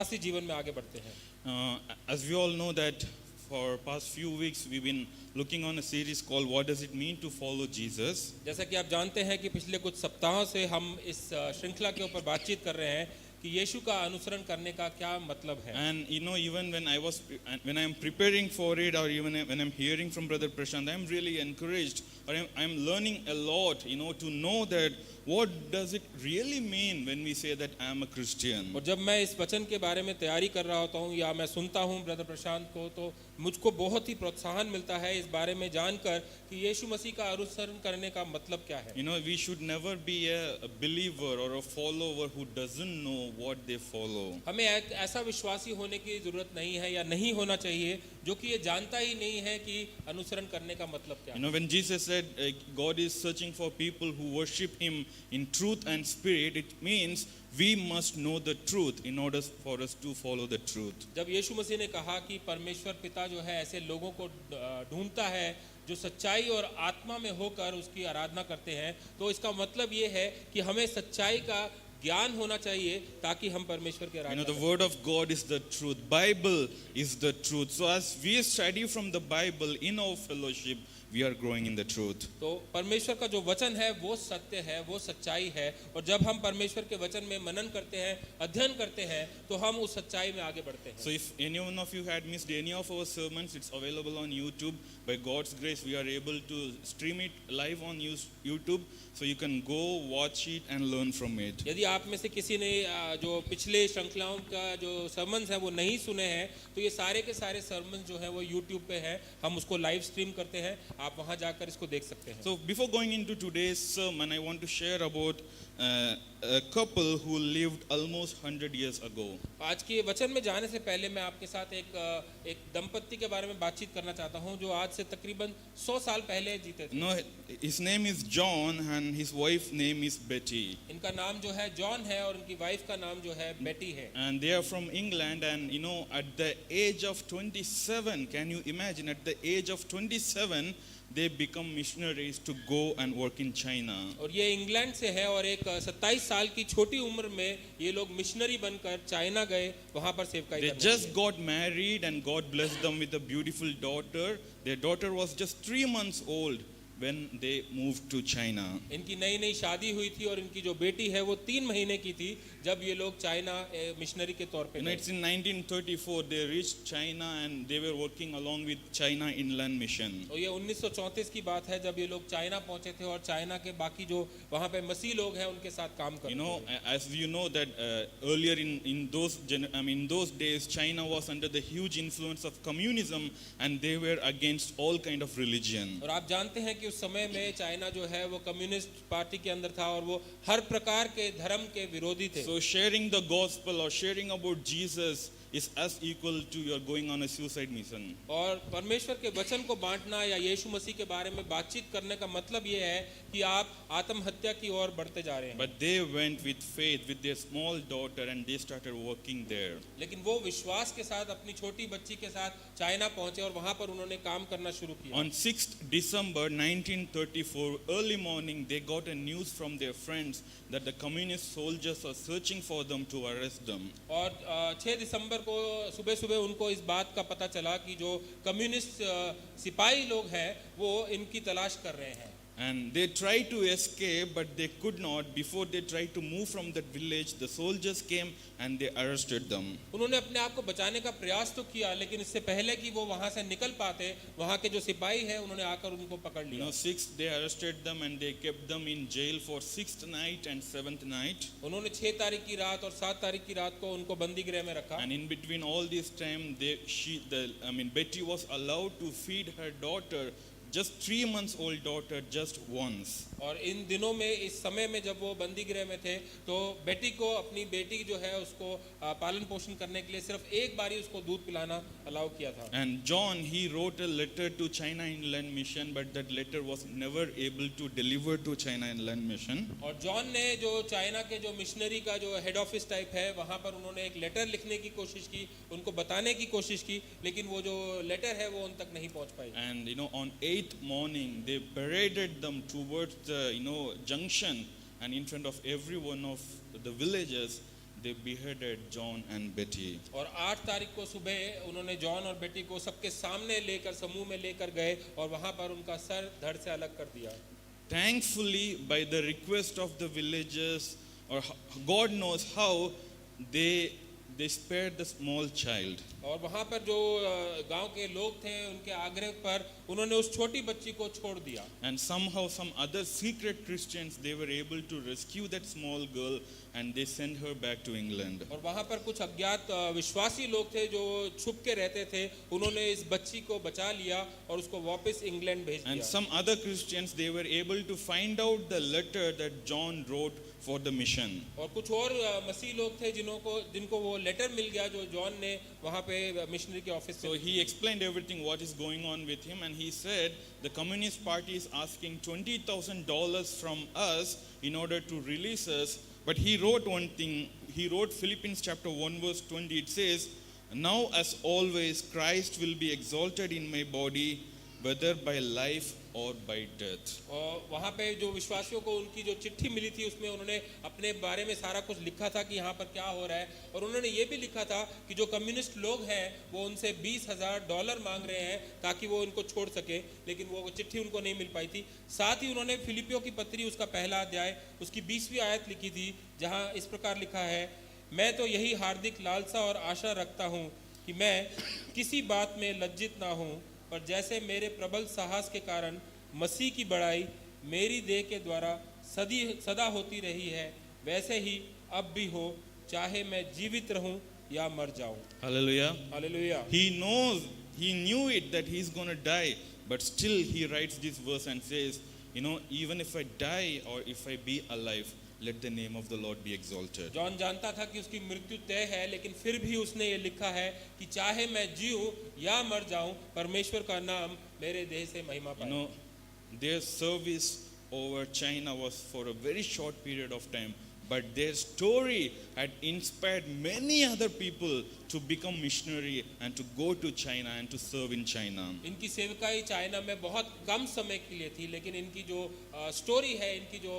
विश्वासी जीवन में आगे बढ़ते हैं। As we all know that for past few weeks we've been looking on a series called What Does It Mean to Follow Jesus? जैसा कि आप जानते हैं कि पिछले कुछ सप्ताहों से हम इस श्रृंखला के ऊपर बातचीत कर रहे हैं कि यीशु का अनुसरण करने का क्या मतलब है। And even when I am preparing for it, or even when I'm hearing from Brother Prashant, I'm really encouraged, or I'm learning a lot, to know that what does it really mean when we say that I am a Christian. और जब मैं इस वचन के बारे में तैयारी कर रहा होता हूँ या मैं सुनता हूँ ब्रदर प्रशांत को, तो मुझको बहुत ही प्रोत्साहन मिलता है इस बारे में जानकर कि यीशु मसीह का अनुसरण करने का मतलब क्या है। We should never be a believer or a follower who doesn't know what they follow. हमें एक ऐसा विश्वासी होने की जरूरत नहीं है या नहीं होना चाहिए जो कि ये जानता ही नहीं है कि अनुसरण करने का मतलब क्या है। When Jesus said God is searching for people who worship him in truth and spirit, it means we must know the truth in order for us to follow the truth. जब यीशु मसीह ने कहा कि परमेश्वर पिता जो है ऐसे लोगों को ढूंढता है जो सच्चाई और आत्मा में होकर उसकी आराधना करते हैं, तो इसका मतलब ये है कि हमें सच्चाई का ज्ञान होना चाहिए ताकि हम परमेश्वर के आराधना The word of God is the truth. Bible is the truth. So as we study from the Bible in our fellowship, we are growing in the truth. तो परमेश्वर का जो वचन है वो सत्य है, वो सच्चाई है, और जब हम परमेश्वर के वचन में मनन करते हैं, अध्ययन करते हैं, तो हम उस सच्चाई में आगे बढ़ते हैं। So if any one of you had missed any of our sermons, it's available on YouTube. By God's grace, we are able to stream it live on YouTube, so you can go watch it and learn from it. यदि आप में से किसी ने जो पिछले श्रृंखलाओं का जो सर्मन्स है वो नहीं सुने हैं, तो ये सारे के सारे सर्मन्स जो हैं वो YouTube पे हैं, हम उसको लाइव स्ट्रीम करते हैं, आप वहां जाकर इसको देख सकते हैं। So before going into today's sermon, I want to share about a couple who lived almost 100 years ago. आज के वचन में जाने से पहले मैं आपके साथ एक दंपत्ति के बारे में बातचीत करना चाहता हूं जो आज से तकरीबन 100 साल पहले जीते थे। No, his name is John and his wife name is Betty. इनका नाम जो है जॉन है और उनकी वाइफ का नाम जो है बेटी है। And they are from England, and at the age of 27, can you imagine, at the age of 27 they become missionaries to go and work in China. और ये इंग्लैंड से है और एक 27 साल की छोटी उम्र में ये लोग मिशनरी बनकर चाइना गए, वहां पर सेवकाई They करने just लगे। got married and God blessed them with a beautiful daughter. Their daughter was just 3 months old when they moved to China. इनकी नई नई शादी हुई थी और इनकी जो बेटी है वो 3 महीने की थी जब ये लोग चाइना मिशनरी के तौर पे गए। It's in 1934 they reached China and they were working along with China Inland Mission. और ये 1934 की बात है जब ये लोग चाइना पहुंचे थे और चाइना के बाकी जो वहाँ पे मसीह लोग हैं उनके साथ काम करते थे। As you know that earlier in those days China was under the huge influence of communism and they were against all kind of religion. और आप जानते हैं कि उस समय में चाइना जो है वो कम्युनिस्ट पार्टी के अंदर था और वो हर प्रकार के धर्म के विरोधी थे। So sharing the gospel or sharing about Jesus is as equal to your going on a suicide mission. और परमेश्वर के वचन को बांटना या यीशु मसीह के बारे में बातचीत करने का मतलब ये है कि आप आत्महत्या की ओर बढ़ते जा रहे हैं। But they went with faith with their small daughter and they started working there. लेकिन वो विश्वास के साथ अपनी छोटी बच्ची के साथ चाइना पहुंचे और वहां पर उन्होंने काम करना शुरू किया। On 6th December 1934, early morning, they got a news from their friends that the communist soldiers are searching for them to arrest them. और 6 दिसंबर को सुबह सुबह उनको इस बात का पता चला कि जो कम्युनिस्ट सिपाही लोग हैं वो इनकी तलाश कर रहे हैं। And they tried to escape, but they could not. Before they tried to move from that village, the soldiers came and they arrested them. उन्होंने अपने आप को बचाने का प्रयास तो किया, लेकिन इससे पहले कि वो वहां से निकल पाते, वहां के जो सिपाही हैं उन्होंने आकर उनको पकड़ लिया। 6th they arrested them and they kept them in jail for 6th night and 7th night. उन्होंने 6 तारीख की रात और 7 तारीख की रात को उनको बंदी गृह में रखा। And in between all this time, Betty was allowed to feed her daughter, just 3 months old daughter, just once. और इन दिनों में इस समय में जब वो बंदी गृह में थे तो बेटी को अपनी बेटी जो है उसको पालन पोषण करने के लिए सिर्फ एक बार ही उसको दूध पिलाना अलाउ किया था। And John, he wrote a letter to China Inland Mission, but that letter was never able to deliver to China Inland Mission. और जॉन ने जो चाइना के जो मिशनरी का जो हेड ऑफिस टाइप है वहां पर उन्होंने एक लेटर लिखने की कोशिश की, उनको बताने की कोशिश की, लेकिन वो जो लेटर है वो उन तक नहीं पहुंच पाई। And on 8th morning, they paraded them towards the junction, and in front of every one of the villagers they beheaded John and Betty. और 8 तारीख को सुबह उन्होंने जॉन और बेटी को सबके सामने लेकर समूह में लेकर गए और वहां पर उनका सर धड़ से अलग कर दिया। Thankfully, by the request of the villagers, or God knows how, they spared the small child. और वहां पर जो गांव के लोग थे उनके आग्रह पर उन्होंने उस छोटी बच्ची को छोड़ दिया। And somehow some other secret Christians, they were able to rescue that small girl and they sent her back to England. और वहां पर कुछ अज्ञात विश्वासी लोग थे जो छुप के रहते थे, उन्होंने इस बच्ची को बचा लिया और उसको वापस इंग्लैंड भेज And दिया। some other Christians, they were able to find out the letter that John wrote for the mission. और कुछ और मसीह लोग थे जिनको वो लेटर मिल गया जो जॉन ने वहां पे मिशनरी के ऑफिस So से। he explained everything what is going on with him, and he said the Communist Party is asking $20,000 from us in order to release us. But he wrote one thing. He wrote Philippians chapter 1 verse 20. It says, "Now as always Christ will be exalted in my body, whether by life or by death." और वहाँ पे जो विश्वासियों को उनकी जो चिट्ठी मिली थी उसमें उन्होंने अपने बारे में सारा कुछ लिखा था कि यहाँ पर क्या हो रहा है, और उन्होंने ये भी लिखा था कि जो कम्युनिस्ट लोग हैं वो उनसे $20,000 मांग रहे हैं ताकि वो उनको छोड़ सके, लेकिन वो चिट्ठी उनको नहीं मिल पाई थी। साथ ही उन्होंने फिलिपियों की पत्री उसका पहला अध्याय उसकी 20वीं आयत लिखी थी, जहाँ इस प्रकार लिखा है, "मैं तो यही हार्दिक लालसा और आशा रखता हूँ कि मैं किसी बात में लज्जित ना हूँ, पर जैसे मेरे प्रबल साहस के कारण मसीह की बड़ाई मेरी देह के द्वारा सदा होती रही है, वैसे ही अब भी हो, चाहे मैं जीवित रहूं या मर जाऊं." Hallelujah. Hallelujah. He knew it that he's going to die, but still he writes this verse and says, even if I die or if I be alive, let the name of the Lord be exalted. John जानता था कि उसकी मृत्यु तय है, लेकिन फिर भी उसने ये लिखा है कि चाहे मैं जीऊं या मर जाऊं, परमेश्वर का नाम मेरे देह से महिमा पाए। Their service over China was for a very short period of time, but their story had inspired many other people to become missionary and to go to China and to serve in China. इनकी सेवकाई China में बहुत कम समय के लिए थी, लेकिन इनकी जो स्टोरी है, इनकी जो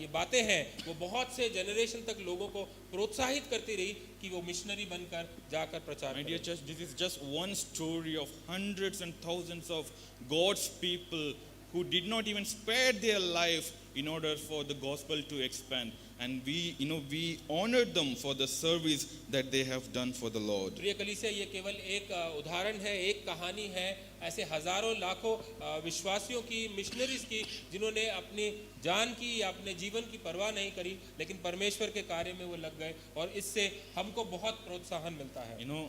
ये बातें हैं, वो बहुत से जनरेशन तक लोगों को प्रोत्साहित करती रही कि वो मिशनरी बनकर जाकर प्रचार My dear करें। church, this is just one story of hundreds and thousands of God's people who did not even spare their life in order for the gospel to expand, and we honored them for the service that they have done for the Lord. प्रिय कलीसिया, ये केवल एक उदाहरण है, एक कहानी है ऐसे हजारों लाखों विश्वासियों की, मिशनरीज की, जिन्होंने अपनी जान की या अपने जीवन की परवाह नहीं करी, लेकिन परमेश्वर के कार्य में वो लग गए, और इससे हमको बहुत प्रोत्साहन मिलता है।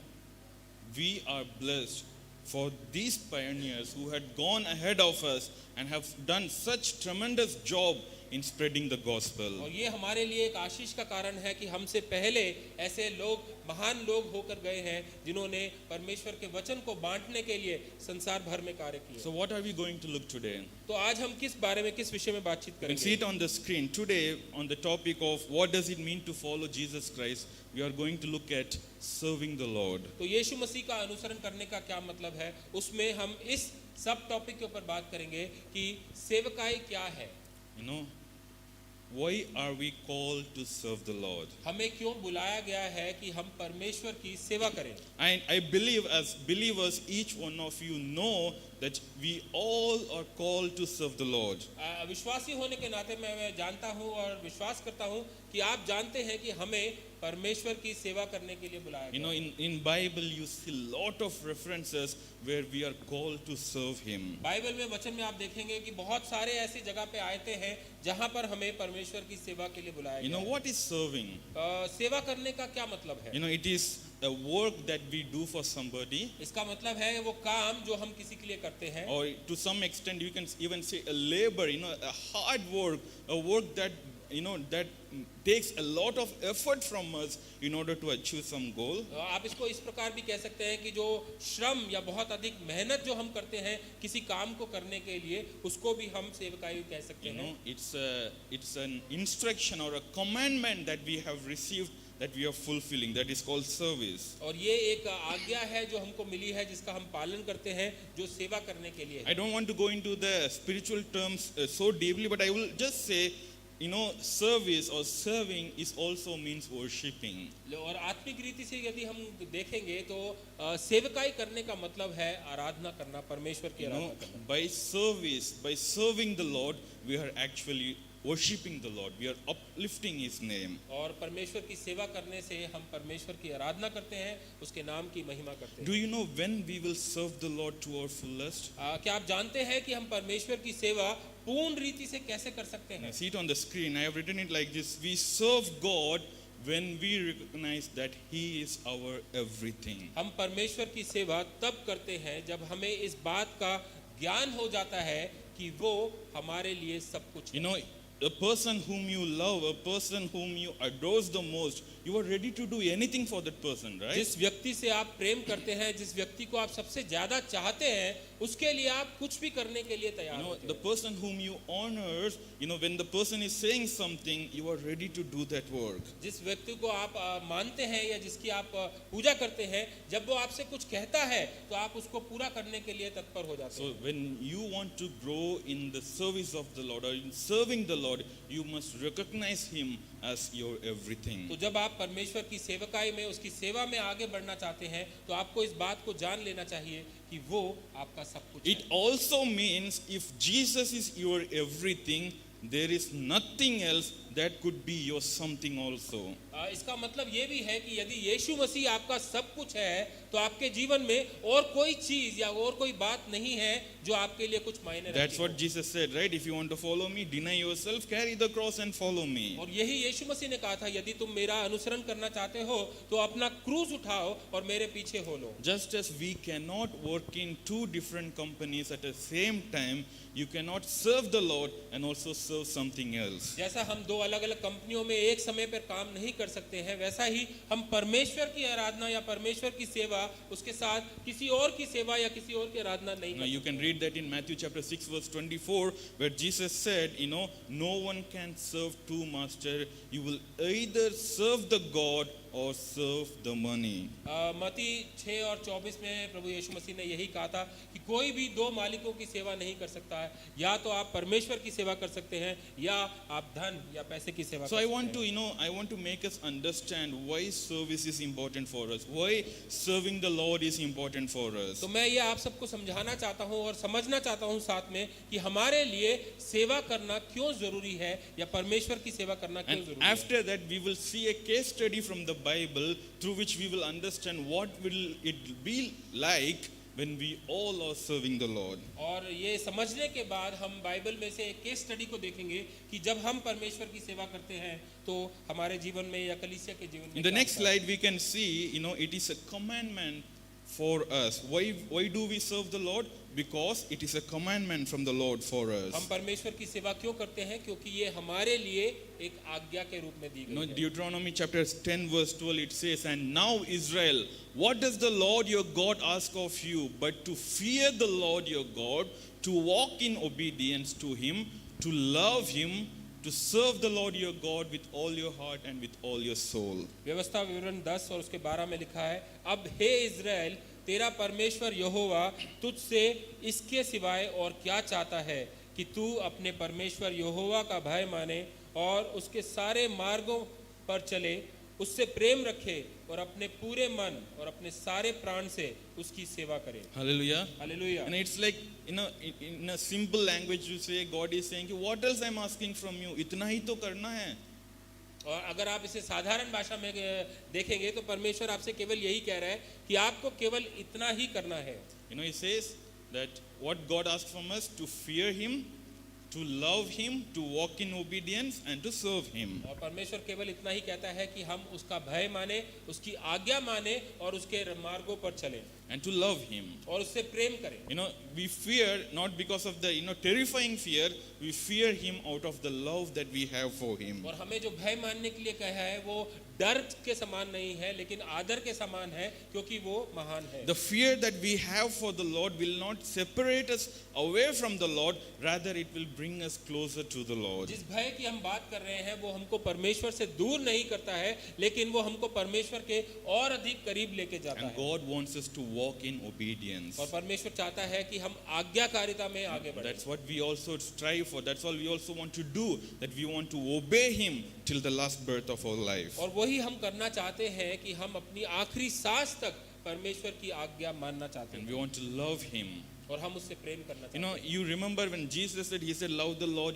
We are blessed for these pioneers who had gone ahead of us and have done such tremendous job in spreading the gospel. और ये हमारे लिए एक आशीष का कारण है कि हमसे पहले ऐसे लोग, महान लोग होकर गए हैं जिन्होंने परमेश्वर के वचन को बांटने के लिए संसार भर में कार्य किए। So what are we going to look today? तो आज हम किस बारे में, किस विषय में बातचीत You can see करेंगे? it on the screen. Today, on the topic of what does it mean to follow Jesus Christ, we are going to look at serving the Lord. तो यीशु मसीह का अनुसरण करने का क्या मतलब है, उसमें हम इस सब टॉपिक के ऊपर बात करेंगे कि सेवकाई क्या है। Why are we called to serve the Lord? हमें क्यों बुलाया गया है कि हम परमेश्वर की सेवा करें? I believe as believers, each one of you know that we all are called to serve the Lord. विश्वासी होने के नाते मैं जानता हूँ और विश्वास करता हूँ कि आप जानते हैं कि हमें परमेश्वर की सेवा करने के लिए बुलाया गया है। In Bible you see lot of references where we are called to serve Him. Bible में, वचन में आप देखेंगे कि बहुत सारे ऐसी जगह पे आयते हैं जहाँ पर हमें परमेश्वर की सेवा के लिए बुलाया गया है। What is serving? सेवा करने का क्या मतलब है? It is a work that we do for somebody, इसका मतलब है वो काम जो हम किसी के लिए करते हैं, or to some extent you can even say a labor, a hard work, a work that that takes a lot of effort from us in order to achieve some goal. आप इसको इस प्रकार भी कह सकते हैं कि जो श्रम या बहुत अधिक मेहनत जो हम करते हैं किसी काम को करने के लिए, उसको भी हम सेवकाई कह सकते हैं। It's an instruction or a commandment that we have received that we are fulfilling, that is called service. और ये एक आज्ञा है जो हमको मिली है, जिसका हम पालन करते हैं, जो सेवा करने के लिए है। I don't want to go into the spiritual terms so deeply, but I will just say service or serving is also means worshipping. और आत्मिक रीति से यदि हम देखेंगे तो सेवकाई करने का मतलब है आराधना करना, परमेश्वर की आराधना करना। By service, by serving the Lord, we are actually worshipping the Lord. We are uplifting His name. और परमेश्वर की सेवा करने से हम परमेश्वर की आराधना करते हैं, उसके नाम की महिमा करते Do हैं। you know when we will serve the Lord to our fullest? क्या आप जानते हैं कि हम परमेश्वर की सेवा पूर्ण रीति से कैसे कर सकते हैं? See it on the screen. I have written it like this. We serve God when we recognize that He is our everything. हम परमेश्वर की सेवा तब करते हैं जब हमें इस बात का ज्ञान हो जाता है कि वो हमारे लिए सब कुछ है। A person whom you love, a person whom you adore the most, you are ready to do anything for that person, right? जिस व्यक्ति से आप प्रेम करते हैं, जिस व्यक्ति को आप सबसे ज्यादा चाहते हैं, उसके लिए आप कुछ भी करने के लिए तैयार होते The हैं। person whom you honor, when the person is saying something, you are ready to do that work. जिस व्यक्ति को आप मानते हैं या जिसकी आप पूजा करते हैं, जब वो आपसे कुछ कहता है तो आप उसको पूरा करने के लिए तत्पर हो जाते So हैं। when you want to grow in the service of the Lord or in serving the Lord, you must recognize Him as your everything. तो जब आप परमेश्वर की सेवकाई में, उसकी सेवा में आगे बढ़ना चाहते हैं, तो आपको इस बात को जान लेना चाहिए कि वो आपका सब कुछ It है। also means if Jesus is your everything, there is nothing else that could be your something also. इसका मतलब ये भी है कि यदि यीशु मसीह आपका सब कुछ है, तो आपके जीवन में और कोई चीज या और कोई बात नहीं है जो आपके लिए कुछ मायने रखती That's हो। what Jesus said, right? If you want to follow me, deny yourself, carry the cross and follow me. और यही यीशु मसीह ने कहा था, यदि तुम मेरा अनुसरण करना चाहते हो तो अपना क्रूस उठाओ और मेरे पीछे हो लो। Just as we cannot work in two different companies at the same time, you cannot serve the Lord and also serve something else. जैसा हम दो अलग अलग कंपनियों में एक समय पर काम नहीं कर सकते हैं, वैसा ही हम परमेश्वर की आराधना या परमेश्वर की सेवा, उसके साथ किसी और की सेवा या किसी और की आराधना नहीं Now कर you can read that in Matthew chapter 6 verse 24, where Jesus said, no one can serve two masters. You will either serve the God or serve the money. मती 6 और 24 में प्रभु यीशु मसीह ने यही कहा था कि कोई भी दो मालिकों की सेवा नहीं कर सकता है, या तो आप परमेश्वर की सेवा कर सकते हैं या आप धन या पैसे की सेवा So कर I सकते want to, हैं। I want to make us understand why service is important for us, why serving the Lord is important for us. तो मैं ये आप सबको समझाना चाहता हूँ और समझना चाहता हूँ साथ में कि हमारे लिए सेवा करना क्यों जरूरी है या परमेश्वर की सेवा करना क्यों And जरूरी है। after that, we will see a case study from the Bible through which we will understand what will it be like when we all are serving the Lord. और ये समझने के बाद हम बाइबल में से एक केस स्टडी को देखेंगे कि जब हम परमेश्वर की सेवा करते हैं तो हमारे जीवन में या कलीसिया के जीवन में In the क्या next होता है। slide, we can see, it is a commandment for us. Why do we serve the Lord? Because it is a commandment from the Lord for हम us. परमेश्वर की सेवा क्यों करते हैं? क्योंकि ये हमारे लिए एक आज्ञा के रूप में दी गई है। Deuteronomy chapter 10 verse 12, it says, And now Israel, what does the Lord your God ask of you but to fear the Lord your God, to walk in obedience to Him, to love Him, to serve the Lord your God with all your heart and with all your soul. व्यवस्था विवरण 10 और उसके 12 में लिखा है, अब हे Israel, तेरा परमेश्वर यहोवा तुझसे इसके सिवाय और क्या चाहता है कि तू अपने परमेश्वर यहोवा का भय माने और उसके सारे मार्गों पर चले, उससे प्रेम रखे और अपने पूरे मन और अपने सारे प्राण से उसकी सेवा करे। Hallelujah. Hallelujah. And it's like, in a simple language you say, God is saying, what else I'm asking from you? इतना ही तो करना है. और अगर आप इसे साधारण भाषा में देखेंगे तो परमेश्वर आपसे केवल यही कह रहा है कि आपको केवल इतना ही करना है। He says that what God asks from us, to fear Him, to love Him, to walk in obedience and to serve Him. और परमेश्वर केवल इतना ही कहता है कि हम उसका भय माने, उसकी आज्ञा माने और उसके मार्गों पर चलें And to love Him. और उससे प्रेम करें। We fear not because of the terrifying fear, we fear Him out of the love that we have for Him. और हमें जो भय मानने के लिए कहा है वो डर के समान नहीं है लेकिन आदर के समान है, क्योंकि वो महान है। The fear that we have for the Lord will not separate us away from the Lord, rather it will bring us closer to the Lord. जिस भय की हम बात कर रहे हैं वो हमको परमेश्वर से दूर नहीं करता है, लेकिन वो हमको परमेश्वर के और अधिक करीब लेके जाता And है। God wants us to walk in obedience. और परमेश्वर चाहता है कि हम आज्ञाकारिता में आगे बढ़ें। That's what we also strive for. That's all we also want to do, that we want to obey Him till the last breath of our life. और वही हम करना चाहते हैं कि हम अपनी आखिरी सांस तक परमेश्वर की आज्ञा मानना चाहते And हैं we want to love Him. और हम उससे प्रेम करना You चाहते know, हैं। you remember when Jesus said, He said, love the Lord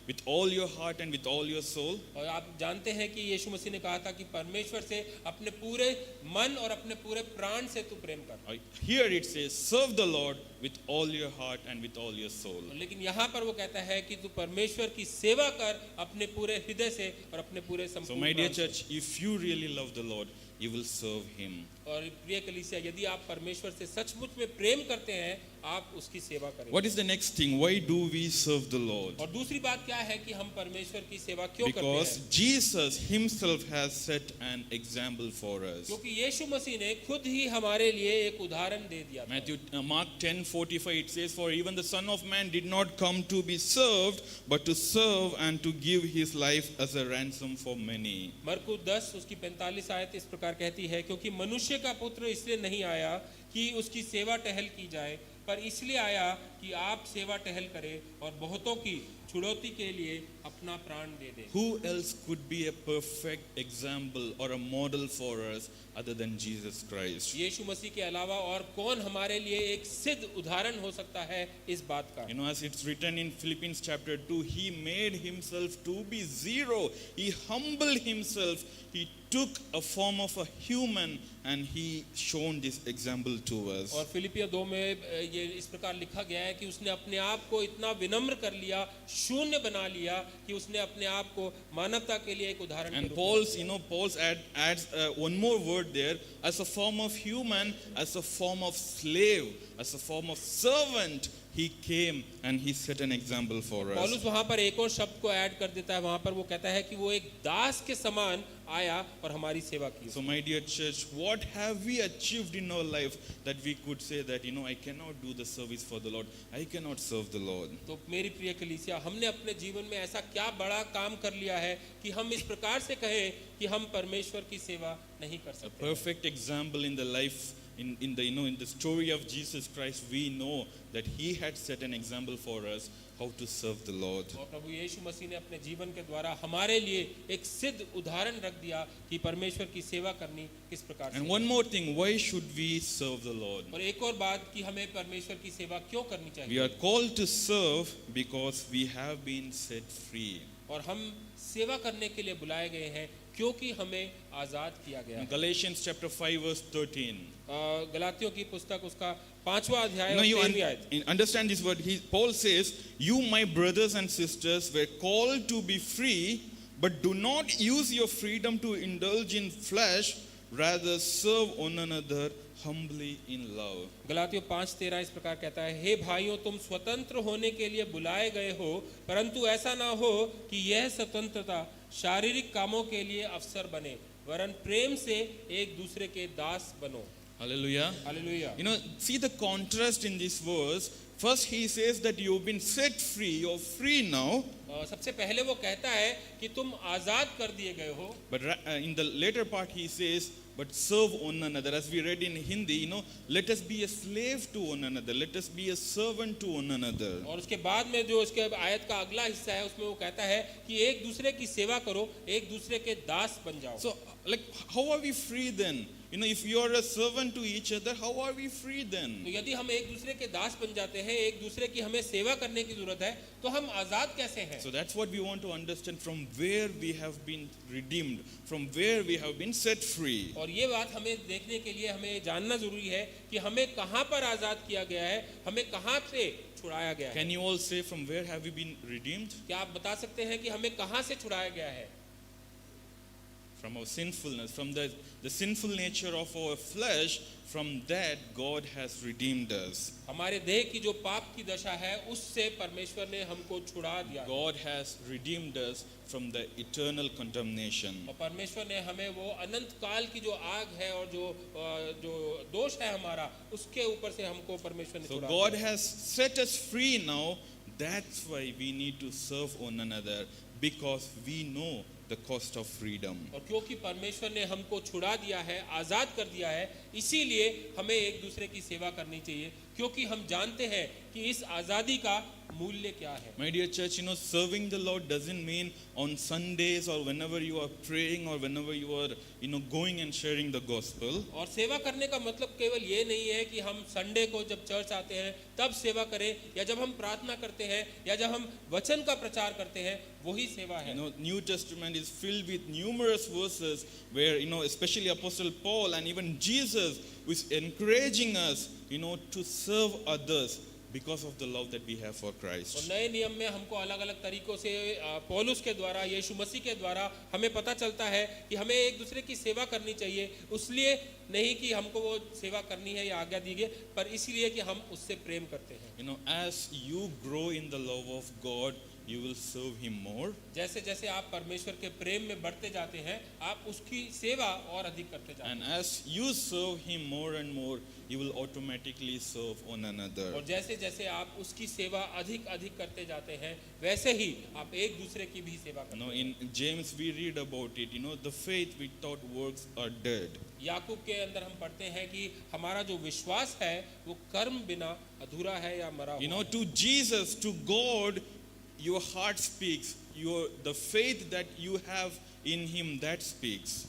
with all your heart and with all your soul. और आप जानते हैं कि यीशु मसीह ने कहा था कि परमेश्वर से अपने पूरे मन और अपने पूरे प्राण से तू प्रेम कर। Here it says, serve the Lord with all your heart and with all your soul. लेकिन यहाँ पर वो कहता है कि तू परमेश्वर की सेवा कर अपने पूरे हृदय से और अपने पूरे So संपूर्ण my dear प्राण से। church, if you really love the Lord, you will serve Him. और प्रिय कलीसिया, यदि आप परमेश्वर से सचमुच में प्रेम करते हैं, आप उसकी सेवा करें। What is the next thing? Why do we serve the Lord? और दूसरी बात क्या है कि हम परमेश्वर की सेवा क्यों करते Because हैं? Jesus Himself has set an example for us. क्योंकि यीशु मसीह ने खुद ही हमारे लिए एक उदाहरण दे दिया था। Mark 10:45 it says, for even the Son of Man did not come to be served, but to serve and to give His life as a ransom for many. मरकु 10 उसकी 45 आयत इस प्रकार कहती है, क्योंकि मनुष्य का पुत्र इसलिए नहीं आया कि उसकी सेवा टहल की जाए, पर इसलिए आया कि आप सेवा टहल करें और बहुतों की छुड़ौती के लिए अपना प्राण दे दें। Who else could be a perfect example or a model for us other than Jesus Christ? यीशु मसीह के अलावा और कौन हमारे लिए एक सिद्ध उदाहरण हो सकता है इस बात का? You know, as it's written in Philippians chapter 2, He made Himself to be zero. He humbled Himself. He took a form of a human and He shown this example to us. और फिलिपियो 2 में ये इस प्रकार लिखा गया है कि उसने अपने आप को इतना विनम्र कर लिया, शून्य बना लिया कि उसने अपने आप को मानवता के लिए एक उदाहरण के And रूप में Paul's adds one more word there, as a form of human, as a form of slave, as a form of servant. He came and He set an example for us. पौलुस वहां पर एक और शब्द को add कर देता है। वहां पर वो कहता है कि वो एक दास के समान आया और हमारी सेवा की। So my dear church, what have we achieved in our life that we could say that, you know, I cannot do the service for the Lord, I cannot serve the Lord? तो मेरी प्रिय कलीसिया, हमने अपने जीवन में ऐसा क्या बड़ा काम कर लिया है कि हम इस प्रकार से कहें कि हम परमेश्वर की सेवा नहीं कर A सकते? perfect example in the life, in the story of Jesus Christ, we know that He had set an example for us how to serve the Lord. और प्रभु यीशु मसीह ने अपने जीवन के द्वारा हमारे लिए एक सिद्ध उदाहरण रख दिया कि परमेश्वर की सेवा करनी किस प्रकार And से। one more thing, why should we serve the Lord? और एक और बात कि हमें परमेश्वर की सेवा क्यों करनी We चाहिए? are called to serve because we have been set free. और हम सेवा करने के लिए बुलाए गए हैं क्योंकि हमें आजाद किया गया In है। Galatians chapter 5 verse 13. गलातियों की पुस्तक उसका 5वां अध्याय No, और you 13वीं आयत। understand this word. Paul says, you, my brothers and sisters, were called to be free, but do not use your freedom to indulge in flesh, rather serve one another humbly in love. गलातियों 5:13 इस प्रकार कहता है, हे भाइयों, तुम स्वतंत्र होने के लिए बुलाए गए हो, परंतु ऐसा ना हो कि यह स्वतंत्रता शारीरिक कामों के लिए अवसर बने, वरन प्रेम से एक दूसरे के दास बनो। Hallelujah. Hallelujah. You know, see the contrast in this verse. First he says that you've been set free, you're free now. सबसे पहले वो कहता है कि तुम आजाद कर दिए गए हो, But in the later part he says, but serve one another. As we read in Hindi, you know, let us be a slave to one another. Let us be a servant to one another. और उसके बाद में जो उसके आयत का अगला हिस्सा है उसमें वो कहता है कि एक दूसरे की सेवा करो, एक दूसरे के दास बन जाओ। So, like, how are we free then? You know, if you are a servant to each other, how are we free then? तो यदि हम एक दूसरे के दास बन जाते हैं, एक दूसरे की हमें सेवा करने की जरूरत है, तो हम आजाद कैसे हैं? So that's what we want to understand, from where we have been redeemed, from where we have been set free. और ये बात हमें देखने के लिए हमें जानना जरूरी है कि हमें कहाँ पर आजाद किया गया है, हमें कहाँ से छुड़ाया गया है। Can you all say from where have we been redeemed? क्या आप बता सकते हैं कि हमें कहाँ से छुड़ाया गया है? from our sinfulness, from the sinful nature of our flesh, from that God has redeemed us. हमारे देह की जो पाप की दशा है उससे परमेश्वर ने हमको छुड़ा दिया God has redeemed us from the eternal condemnation. और परमेश्वर ने हमें वो अनंत काल की जो आग है और जो दोष है हमारा उसके ऊपर से हमको परमेश्वर ने So छुड़ा God दिया। has set us free now. That's why we need to serve one another, because we know the cost of freedom. और क्योंकि परमेश्वर ने हमको छुड़ा दिया है, आजाद कर दिया है, इसीलिए हमें एक दूसरे की सेवा करनी चाहिए, क्योंकि हम जानते हैं कि इस आजादी का मूल्य क्या है। My dear church, serving the Lord doesn't mean on Sundays or whenever you are praying or whenever you are, going and sharing the gospel. और सेवा करने का मतलब केवल ये नहीं है कि हम संडे को जब चर्च आते हैं तब सेवा करें, या जब हम प्रार्थना करते हैं, या जब हम वचन का प्रचार करते हैं, वही सेवा है। New Testament is filled with numerous verses where, especially Apostle Paul and even Jesus was encouraging us, to serve others because of the love that we have for और Christ. नए नियम में हमको अलग अलग तरीकों से पौलुस के द्वारा, यीशु मसीह के द्वारा हमें पता चलता है कि हमें एक दूसरे की सेवा करनी चाहिए, उसलिए नहीं कि हमको वो सेवा करनी है या आज्ञा दी गई, पर इसलिए कि हम उससे प्रेम करते हैं। As you grow in the love of God, you will serve Him more. जैसे जैसे आप परमेश्वर के प्रेम में बढ़ते जाते हैं, आप उसकी सेवा और अधिक करते जाते And हैं। as you serve Him more and more, you will automatically serve one another. और जैसे जैसे आप उसकी सेवा अधिक अधिक करते जाते हैं, वैसे ही आप एक दूसरे की भी सेवा करते हैं। In James we read about it, the faith without works are dead. याकूब के अंदर हम पढ़ते हैं कि हमारा जो विश्वास है वो कर्म बिना अधूरा है या मरा हुआ है। To Jesus, to God, your heart speaks. The faith that you have in Him, that speaks.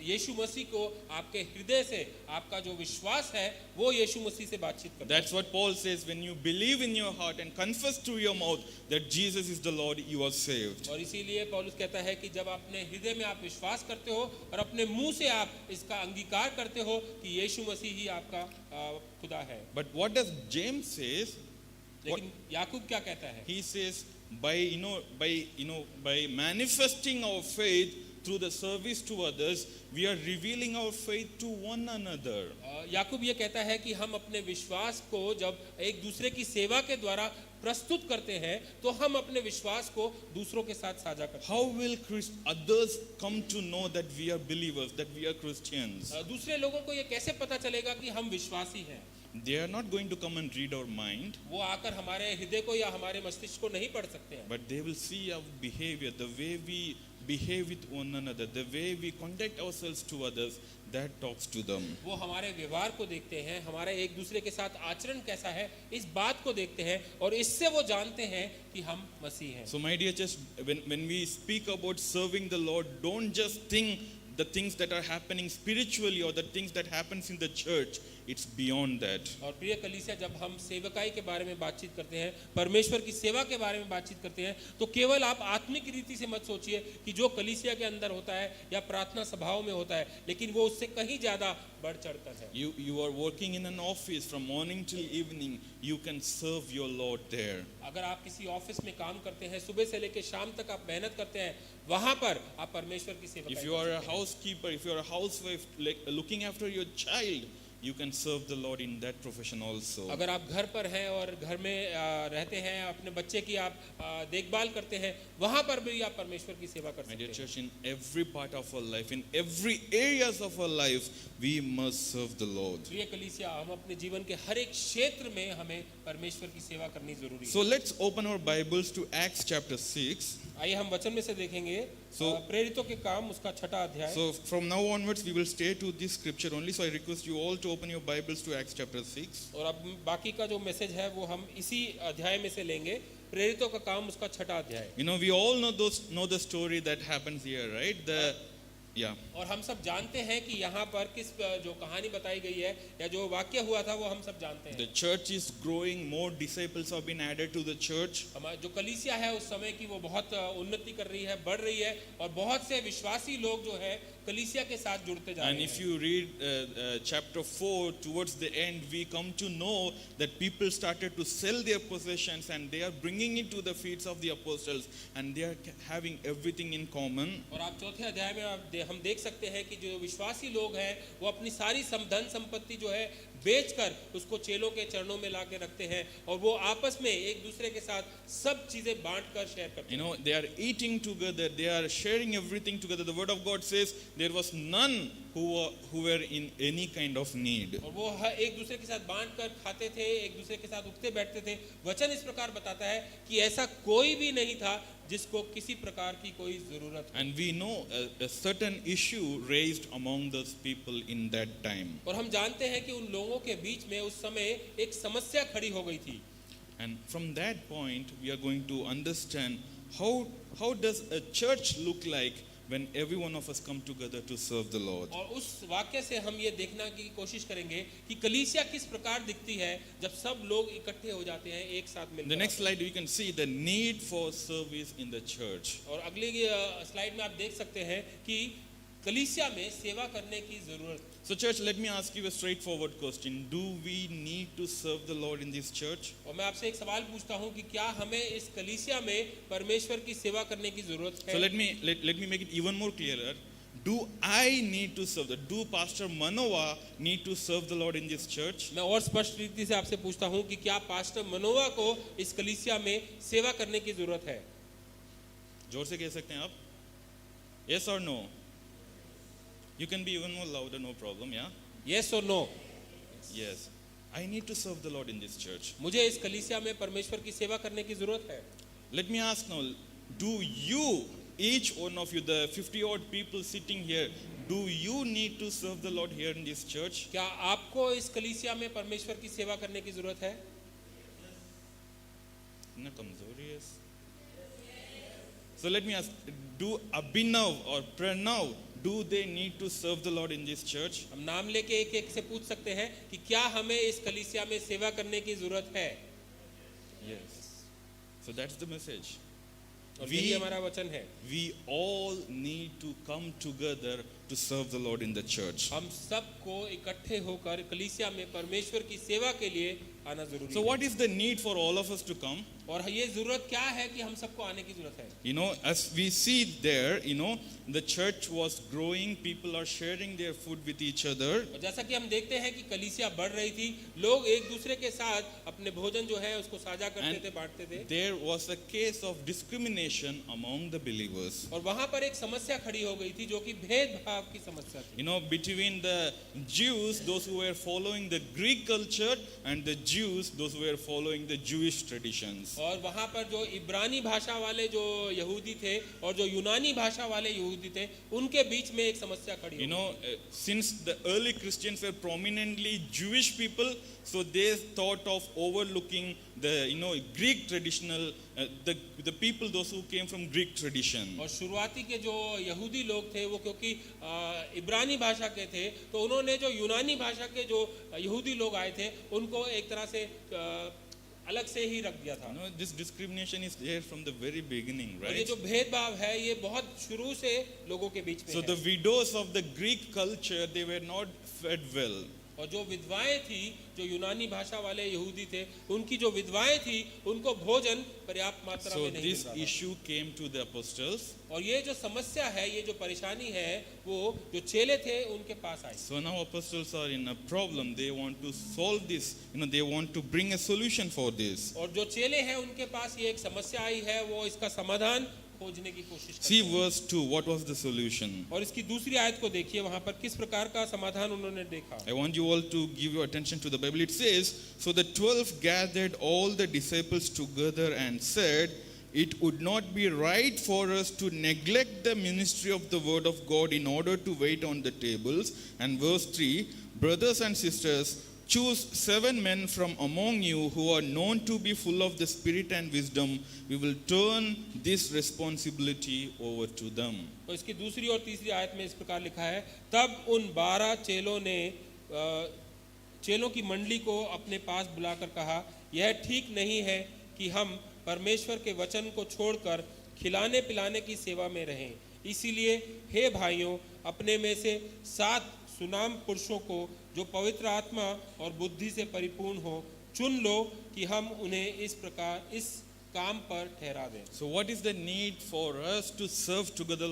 यीशु मसीह को आपके हृदय से आपका जो विश्वास है वो यीशु मसीह से बातचीत करता है। That's what Paul says, when you believe in your heart and confess through your mouth that Jesus is the Lord, you are saved. और इसीलिए पौलुस कहता है कि जब अपने हृदय में आप विश्वास करते हो और अपने मुंह से आप इसका अंगीकार करते हो कि यीशु मसीह ही आपका खुदा है। But what does James says? लेकिन याकूब क्या कहता है? He says, by manifesting our faith through the service to others, we are revealing our faith to one another. याकूब ये कहता है कि हम अपने विश्वास को जब एक दूसरे की सेवा के द्वारा प्रस्तुत करते हैं तो हम अपने विश्वास को दूसरों के साथ साझा करते हैं। How will others come to know that we are believers, that we are Christians? दूसरे लोगों को ये कैसे पता चलेगा कि हम विश्वासी हैं? They are not going to come and read our mind. वो आकर हमारे हृदय को या हमारे मस्तिष्क को नहीं पढ़ सकते हैं। But they will see our behavior, the way we behave with one another, the way we conduct ourselves to others, that talks to them. वो हमारे व्यवहार को देखते हैं, हमारे एक दूसरे के साथ आचरण कैसा है, इस बात को देखते हैं और इससे वो जानते हैं कि हम मसीह हैं। So my dear church, when we speak about serving the Lord, don't just think the things that are happening spiritually or the things that happens in the church. It's beyond that. और प्रिय कलीसिया, जब हम सेवकाई के बारे में बातचीत करते हैं, परमेश्वर की सेवा के बारे में बातचीत करते हैं, तो केवल आप आत्मिक रीति से मत सोचिए कि जो कलीसिया के अंदर होता है या प्रार्थना सभाओं में होता है, लेकिन वो उससे कहीं ज्यादा बढ़ चढ़कर है। You are working in an office from morning till evening. You can serve your Lord there. अगर आप किसी ऑफिस में काम करते हैं, सुबह से लेकर शाम तक आप मेहनत करते हैं, वहां पर आप परमेश्वर की सेवा If you are a housekeeper, if you are a housewife, looking after your child, you can serve the Lord in that profession also. अगर आप घर पर हैं और घर में रहते हैं, अपने बच्चे की आप देखभाल करते हैं, वहां पर भी आप परमेश्वर की सेवा कर My सकते dear हैं। church, in every part of our life, in every areas of our life, we must serve the Lord. प्रिय कलीसिया, हम अपने जीवन के हर एक क्षेत्र में हमें परमेश्वर की सेवा करनी जरूरी है। So let's open our Bibles to Acts chapter 6. आइए हम वचन में से देखेंगे प्रेरितों के काम उसका 6वां अध्याय। So from now onwards we will stay to this scripture only. So I request you all to open your Bibles to Acts chapter 6. और अब बाकी का जो मैसेज है वो हम इसी अध्याय में से लेंगे, प्रेरितों का काम उसका 6वां अध्याय। We all know the story that happens here, right? और हम सब जानते हैं कि यहाँ पर किस जो कहानी बताई गई है या जो वाक्य हुआ था वो हम सब जानते हैं। The church is growing, more disciples have been added to the church. हमारी जो कलीसिया है उस समय की वो बहुत उन्नति कर रही है, बढ़ रही है और बहुत से विश्वासी लोग जो है कलीसिया के साथ जुड़ते जा And रहे if हैं। you read chapter 4, towards the end, we come to know that people started to sell their possessions and they are bringing it to the feet of the apostles and they are having everything in common. और आप चौथे अध्याय में हम देख सकते हैं कि जो विश्वासी लोग हैं वो अपनी सारी धन संपत्ति जो है बेचकर उसको चेलों के चरणों में लाके रखते हैं और वो आपस में एक दूसरे के साथ सब चीजें बांटकर शेयर करते You हैं। know, they are eating together, they are sharing everything together. The word of God says there was none who were in any kind of need. और वो एक दूसरे के साथ बांटकर खाते थे, एक दूसरे के साथ उठते बैठते थे। वचन इस प्रकार बताता है कि ऐसा कोई भी नहीं था जिसको किसी प्रकार की कोई जरूरत हो। And we know a certain issue raised among those people in that time. और हम जानते हैं कि उन लोगों के बीच में उस समय एक समस्या खड़ी हो गई थी। And from that point, we are going to understand how does a church look like when every one of us come together to serve the Lord. और उस वाक्य से हम ये देखना की कोशिश करेंगे कि कलीसिया किस प्रकार दिखती है जब सब लोग इकट्ठे हो जाते हैं एक साथ The मिलकर। next slide, we can see the need for service in the church. और अगली स्लाइड में आप देख सकते हैं कि कलीसिया में सेवा करने की जरूरत। So church, let me ask you a straightforward question. Do we need to serve the Lord in this church? और मैं आपसे एक सवाल पूछता हूं कि क्या हमें इस कलीसिया में परमेश्वर की सेवा करने की जरूरत है? So let me make it even more clearer. Do I need to serve? Do Pastor Manoa need to serve the Lord in this church? मैं और स्पष्ट रीति से आपसे पूछता हूं कि क्या पास्टर मनोवा को इस कलीसिया में सेवा करने की जरूरत है? जोर से कह सकते हैं आप? Yes or no? You can be even more louder, no problem, yeah? Yes or no? Yes. I need to serve the Lord in this church. मुझे इस कलीसिया में परमेश्वर की सेवा करने की जरूरत है। Let me ask now, do you, each one of you, the 50 odd people sitting here, do you need to serve the Lord here in this church? क्या आपको इस कलीसिया में परमेश्वर की सेवा करने की जरूरत है? No, kamzori yes. So let me ask, do Abhinav or Pranav, do they need to serve the Lord in this church? हम नाम लेके एक एक से पूछ सकते हैं कि क्या हमें इस कलीसिया में सेवा करने की जरूरत है? Yes. So that's the message. और यही हमारा वचन है। We all need to come together to serve the Lord in the church. हम सबको इकट्ठे होकर कलीसिया में परमेश्वर की सेवा के लिए आना जरूरी So है। what is the need for all of us to come? और ये जरूरत क्या है कि हम सबको आने की जरूरत है? You know, as we see there, you know, the church was growing, people are sharing their food with each other. और जैसा कि हम देखते हैं कि कलीसिया बढ़ रही थी, लोग एक दूसरे के साथ अपने भोजन जो है उसको साझा करते And थे, बांटते थे। there was a case of discrimination among the believers. और वहां पर एक समस्या खड़ी हो गई थी जो कि भेदभाव की समस्या थी। You know, between the Jews, those who were following the Greek culture, and the Jews, those who were following the Jewish traditions. और वहां पर जो इब्रानी भाषा वाले जो यहूदी थे और जो यूनानी भाषा वाले यहूदी थे, उनके बीच में एक समस्या खड़ी You हो know, since the early Christians were prominently Jewish people, so they thought of overlooking the, you know, Greek traditional, the people, those who came from Greek tradition. और शुरुआती के जो यहूदी लोग थे वो क्योंकि इब्रानी भाषा के थे, तो उन्होंने जो यूनानी भाषा के जो यहूदी लोग आए थे उनको एक तरह से अलग से ही रख दिया था। You know, this discrimination is there from the very beginning, और ये right? जो भेदभाव है ये बहुत शुरू से लोगों के बीच में So है। the widows of the Greek culture, they were not fed well. और जो विधवाएं थी, जो यूनानी भाषा वाले यहूदी थे, उनकी जो विधवाएं थी, उनको भोजन पर्याप्त मात्रा So में नहीं this मिल रहा था। issue came to the apostles. और ये जो समस्या है, ये जो परेशानी है, वो जो चेले थे उनके पास आई। So now apostles are in a problem. They want to solve this. You know, they want to bring a solution for this. और जो चेले हैं उनके पास ये एक समस्या आई है, वो इसका समाधान खोजने की कोशिश करते See हैं। verse 2. What was the solution? और इसकी दूसरी आयत को देखिए, वहां पर किस प्रकार का समाधान उन्होंने देखा। I want you all to give your attention to the Bible. It says, so the 12 gathered all the disciples together and said, it would not be right for us to neglect the ministry of the word of God in order to wait on the tables. And verse 3, brothers and sisters, choose 7 men from among you who are known to be full of the Spirit and wisdom. We will turn this responsibility over to them. तो इसकी दूसरी और तीसरी आयत में इस प्रकार लिखा है, तब उन 12 चेलों ने चेलों की मंडली को अपने पास बुलाकर कहा, यह ठीक नहीं है कि हम परमेश्वर के वचन को छोड़कर खिलाने पिलाने की सेवा में रहें। इसीलिए हे भाइयों, अपने में से 7 सुनाम पुरुषों को जो पवित्र आत्मा और बुद्धि से परिपूर्ण हो चुन लो कि हम उन्हें इस प्रकार इस काम पर ठहरा दें। So what is the need for us to serve together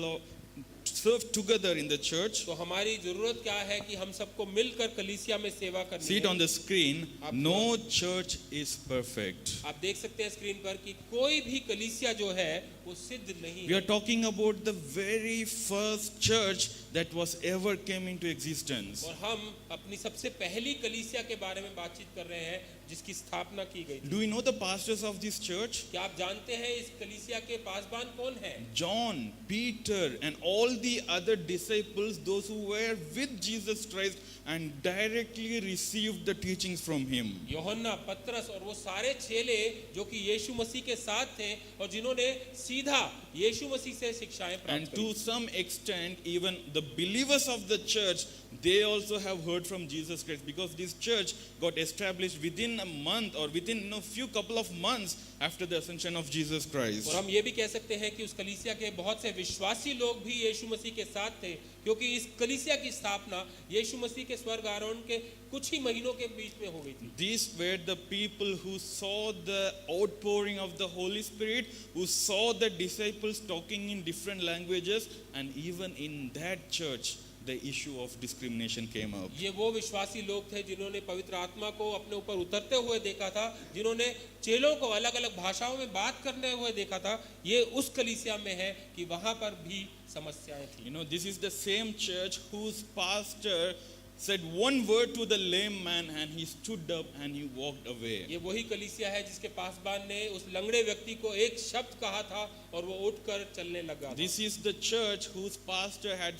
in the church? तो हमारी जरूरत क्या है कि हम सबको मिलकर कलीसिया में सेवा करनी See it है। on the screen. No church is perfect. आप देख सकते हैं स्क्रीन पर कि कोई भी कलीसिया जो है वो सिद्ध नहीं We है। are talking about the very first church that was ever came into existence. और हम अपनी सबसे पहली कलीसिया के बारे में बातचीत कर रहे हैं जिसकी स्थापना की गई थी। Do you know the pastors of this church? क्या आप जानते हैं इस कलीसिया के पासबान कौन है? John, Peter, and all the other disciples, those who were with Jesus Christ and directly received the teachings from him. यूहन्ना, पतरस और वो सारे चेले जो कि यीशु मसीह के साथ थे और जिन्होंने सीधा यीशु मसीह से शिक्षाएं And प्राप्त to की। some extent, even the believers of the church, they also have heard from Jesus Christ, because this church got established within a month or within a few couple of months after the ascension of Jesus Christ. और हम ये भी कह सकते हैं कि उस कलीसिया के बहुत से विश्वासी लोग भी यीशु मसीह के साथ थे क्योंकि इस कलीसिया की स्थापना यीशु मसीह के स्वर्ग आरोहण के कुछ ही महीनों के बीच में हो गई थी। These were the people who saw the outpouring of the Holy Spirit, who saw the disciples talking in different languages, and even in that church the issue of discrimination came up. ये वो विश्वासी लोग थे जिन्होंने पवित्र आत्मा को अपने ऊपर उतरते हुए देखा था, जिन्होंने चेलों को अलग अलग भाषाओं में बात करने हुए देखा था। ये उस कलीसिया में है कि वहां पर भी समस्याएं थी। You know, this is the same church whose pastor said one word to the lame man and he stood up and he walked away. ये वही कलीसिया है जिसके पासबान ने उस लंगड़े व्यक्ति को एक शब्द कहा था और वो उठकर चलने लगा था। This is the church whose pastor had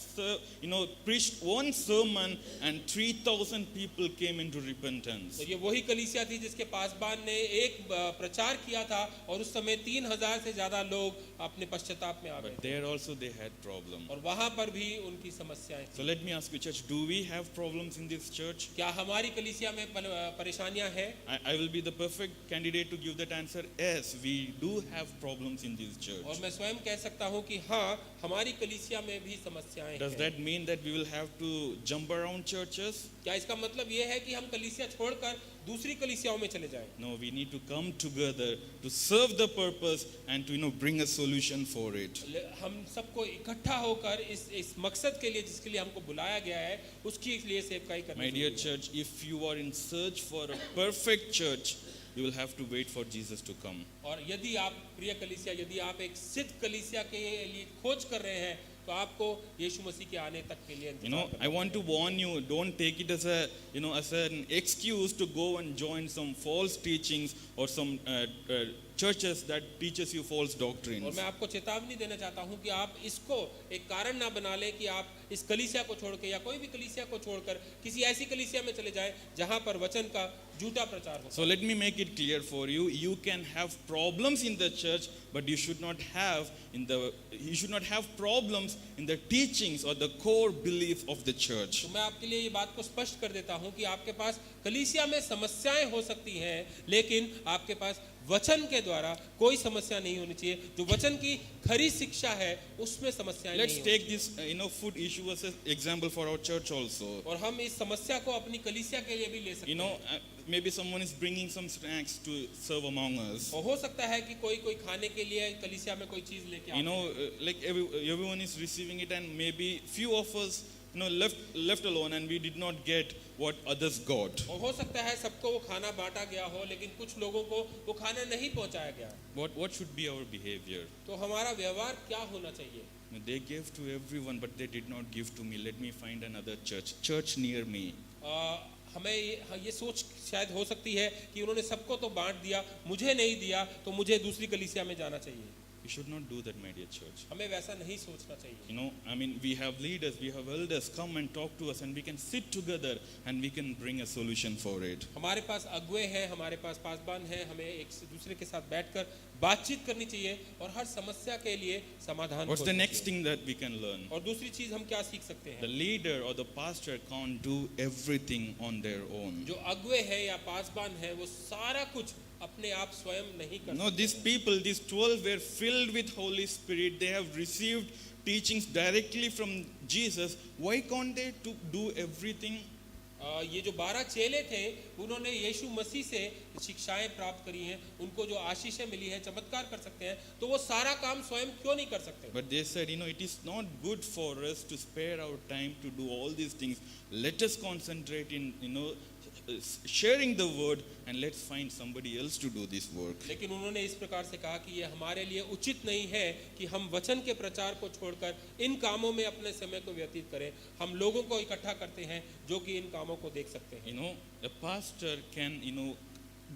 preached one sermon and 3,000 people came into repentance. तो ये वही कलीसिया थी जिसके पासबान ने एक प्रचार किया था और उस समय 3,000 से ज्यादा लोग अपने पश्चाताप में आ गए। But there also they had problem. और वहां पर भी उनकी समस्याएं So थी। let me ask you, church, do we have problems in this church? क्या हमारी कलीसिया में परेशानियां हैं? I will be the perfect candidate to give that answer. Yes, we do have problems in this church. और मैं स्वयं कह सकता हूं कि हाँ, हमारी कलीसिया में भी समस्याएं Does हैं। that mean that we will have to jump around churches? क्या इसका मतलब ये है कि हम कलीसिया छोड़कर दूसरी कलीसियाओं में चले जाएं? No, we need to come together to serve the purpose and to bring a solution for it. हम सबको इकट्ठा होकर इस मकसद के लिए जिसके लिए हमको बुलाया गया है उसके लिए सेवकाई करनी My dear चाहिए। church, if you are in search for a perfect church, you will have to wait for Jesus to come. और यदि आप प्रिय कलीसिया, यदि आप एक सिद्ध कलीसिया के लिए खोज कर रहे हैं तो आपको यीशु मसीह के आने तक के लिए इंतजार करना I want to warn you, don't take it as as an excuse to go and join some false teachings or some churches that teaches you false और doctrines. मैं आपको चेतावनी देना चाहता हूं कि आप इसको एक कारण ना बना ले कि आप इस कलीसिया को छोड़ के या कोई भी कलीसिया को छोड़कर किसी ऐसी कलीसिया में चले जाएं जहां पर वचन का झूठा प्रचार हो। So let me make it clear for you. You can have problems in the church, but you should not have problems in the teachings or the core belief of the church. तो मैं आपके लिए ये बात को स्पष्ट कर देता हूं कि आपके पास कलीसिया में समस्याएं हो सकती हैं, लेकिन आपके पास वचन के द्वारा कोई समस्या नहीं होनी चाहिए। जो वचन की खरी शिक्षा है उसमें समस्याएं Let's नहीं take this food issue as an example for our church also. होनी। और हम इस समस्या को अपनी कलीसिया के लिए भी ले सकते हैं। Maybe someone is bringing some snacks to serve among us. और हो सकता है कि कोई खाने के लिए कलीसिया में कोई चीज लेके आए। Like everyone is receiving it, and maybe few of us left alone and we did not get what others got. और हो सकता है सबको वो खाना बांटा गया हो लेकिन कुछ लोगों को वो खाना नहीं पहुंचाया गया। What should be our behavior? तो हमारा व्यवहार क्या होना चाहिए? They gave to everyone, but they did not give to me. Let me find another church near me. हमें ये सोच शायद हो सकती है कि उन्होंने सबको तो बांट दिया, मुझे नहीं दिया, तो मुझे दूसरी कलीसिया में जाना चाहिए। We should not do that, my dear church. हमें वैसा नहीं सोचना चाहिए। We have leaders, we have elders, come and talk to us and we can sit together and we can bring a solution for it. हमारे पास अगुवे हैं, हमारे पास पासबान हैं, हमें एक दूसरे के साथ बैठकर बातचीत करनी चाहिए और हर समस्या के लिए समाधान। What's the next thing that we can learn? और दूसरी चीज हम क्या सीख सकते हैं? The leader or the pastor can't do everything on their own. जो अगुवे हैं या पासबान हैं वो सारा कुछ अपने आप स्वयं नहीं कर No, these people, these 12 were filled with Holy Spirit. They have received teachings directly from Jesus, why can't they to do everything? ये जो 12 चेले थे उन्होंने यीशु मसीह से शिक्षाएं प्राप्त करी हैं, उनको जो आशीषें मिली हैं, चमत्कार कर सकते हैं, तो वो सारा काम स्वयं क्यों नहीं कर सकते? But they said, it is not good for us to spare our time to do all these things. Let us concentrate in, sharing the word, and let's find somebody else to do this work. लेकिन उन्होंने इस प्रकार से कहा कि ये हमारे लिए उचित नहीं है कि हम वचन के प्रचार को छोड़कर इन कामों में अपने समय को व्यतीत करें। हम लोगों को इकट्ठा करते हैं जो कि इन कामों को देख सकते हैं। A pastor can,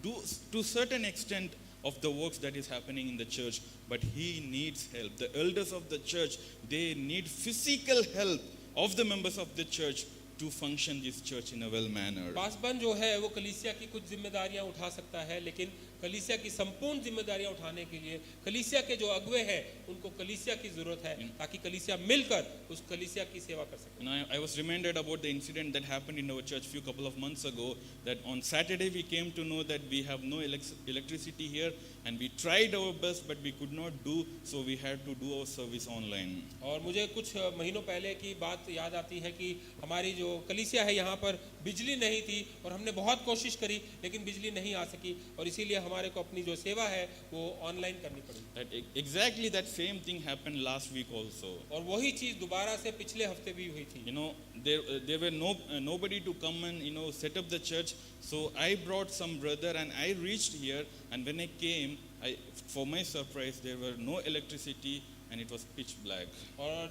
do to certain extent of the works that is happening in the church, but he needs help. The elders of the church, they need physical help of the members of the church to function this church in a well manner. पासबन जो है वो कलीसिया की कुछ जिम्मेदारियां उठा सकता है, लेकिन कलीसिया की संपूर्ण जिम्मेदारियां उठाने के लिए कलीसिया के जो अगुवे हैं उनको कलीसिया की जरूरत है ताकि कलीसिया मिलकर उस कलीसिया की सेवा कर सके। I was reminded about the incident that happened in our church few couple of months ago, that on Saturday we came to know that we have no electricity here, and we tried our best but we could not do, so we had to do our service online. और मुझे कुछ महीनों पहले की बात याद आती है कि हमारी जो कलीसिया है यहाँ पर बिजली नहीं थी और हमने बहुत कोशिश करी लेकिन बिजली नहीं आ सकी और इसीलिए हमारे को अपनी जो सेवा है वो ऑनलाइन करनी पड़ी। Exactly that same thing happened last week also. और वही चीज दोबारा से पिछले हफ्ते भी हुई थी। There were nobody to come and set up the church, so I brought some brother and I reached here, and when I came, for my surprise there were no electricity and it was pitch black. और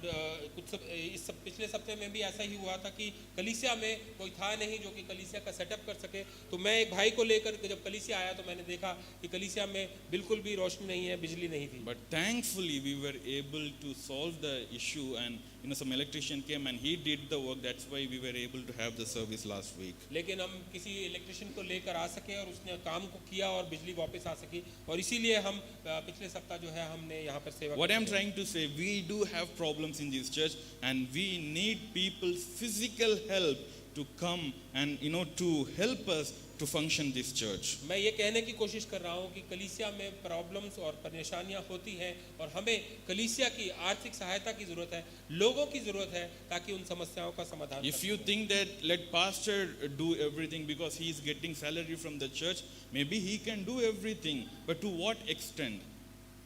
पिछले सप्ताह में भी ऐसा ही हुआ था कि कलीसिया में कोई था नहीं जो कि कलीसिया का सेटअप कर सके, तो मैं एक भाई को लेकर जब कलीसिया आया तो मैंने देखा कि कलीसिया में बिल्कुल भी रोशनी नहीं है, बिजली नहीं थी। But thankfully we were able to solve the issue, and some electrician came and he did the work. That's why we were able to have the service last week. लेकिन हम किसी इलेक्ट्रिशियन को लेकर आ सके और उसने काम को किया और बिजली वापस आ सकी, और इसीलिए हम पिछले सप्ताह जो है हमने यहाँ पर सेवा। What I'm trying to say, we do have problems in this church, and we need people's physical help to come and to help us to function this church. मैं ये कहने की कोशिश कर रहा हूँ कि कलीसिया में प्रॉब्लम्स और परेशानियाँ होती हैं और हमें कलीसिया की आर्थिक सहायता की जरूरत है, लोगों की जरूरत है ताकि उन समस्याओं का समाधान। If you think that let pastor do everything because he is getting salary from the church, maybe he can do everything, but to what extent?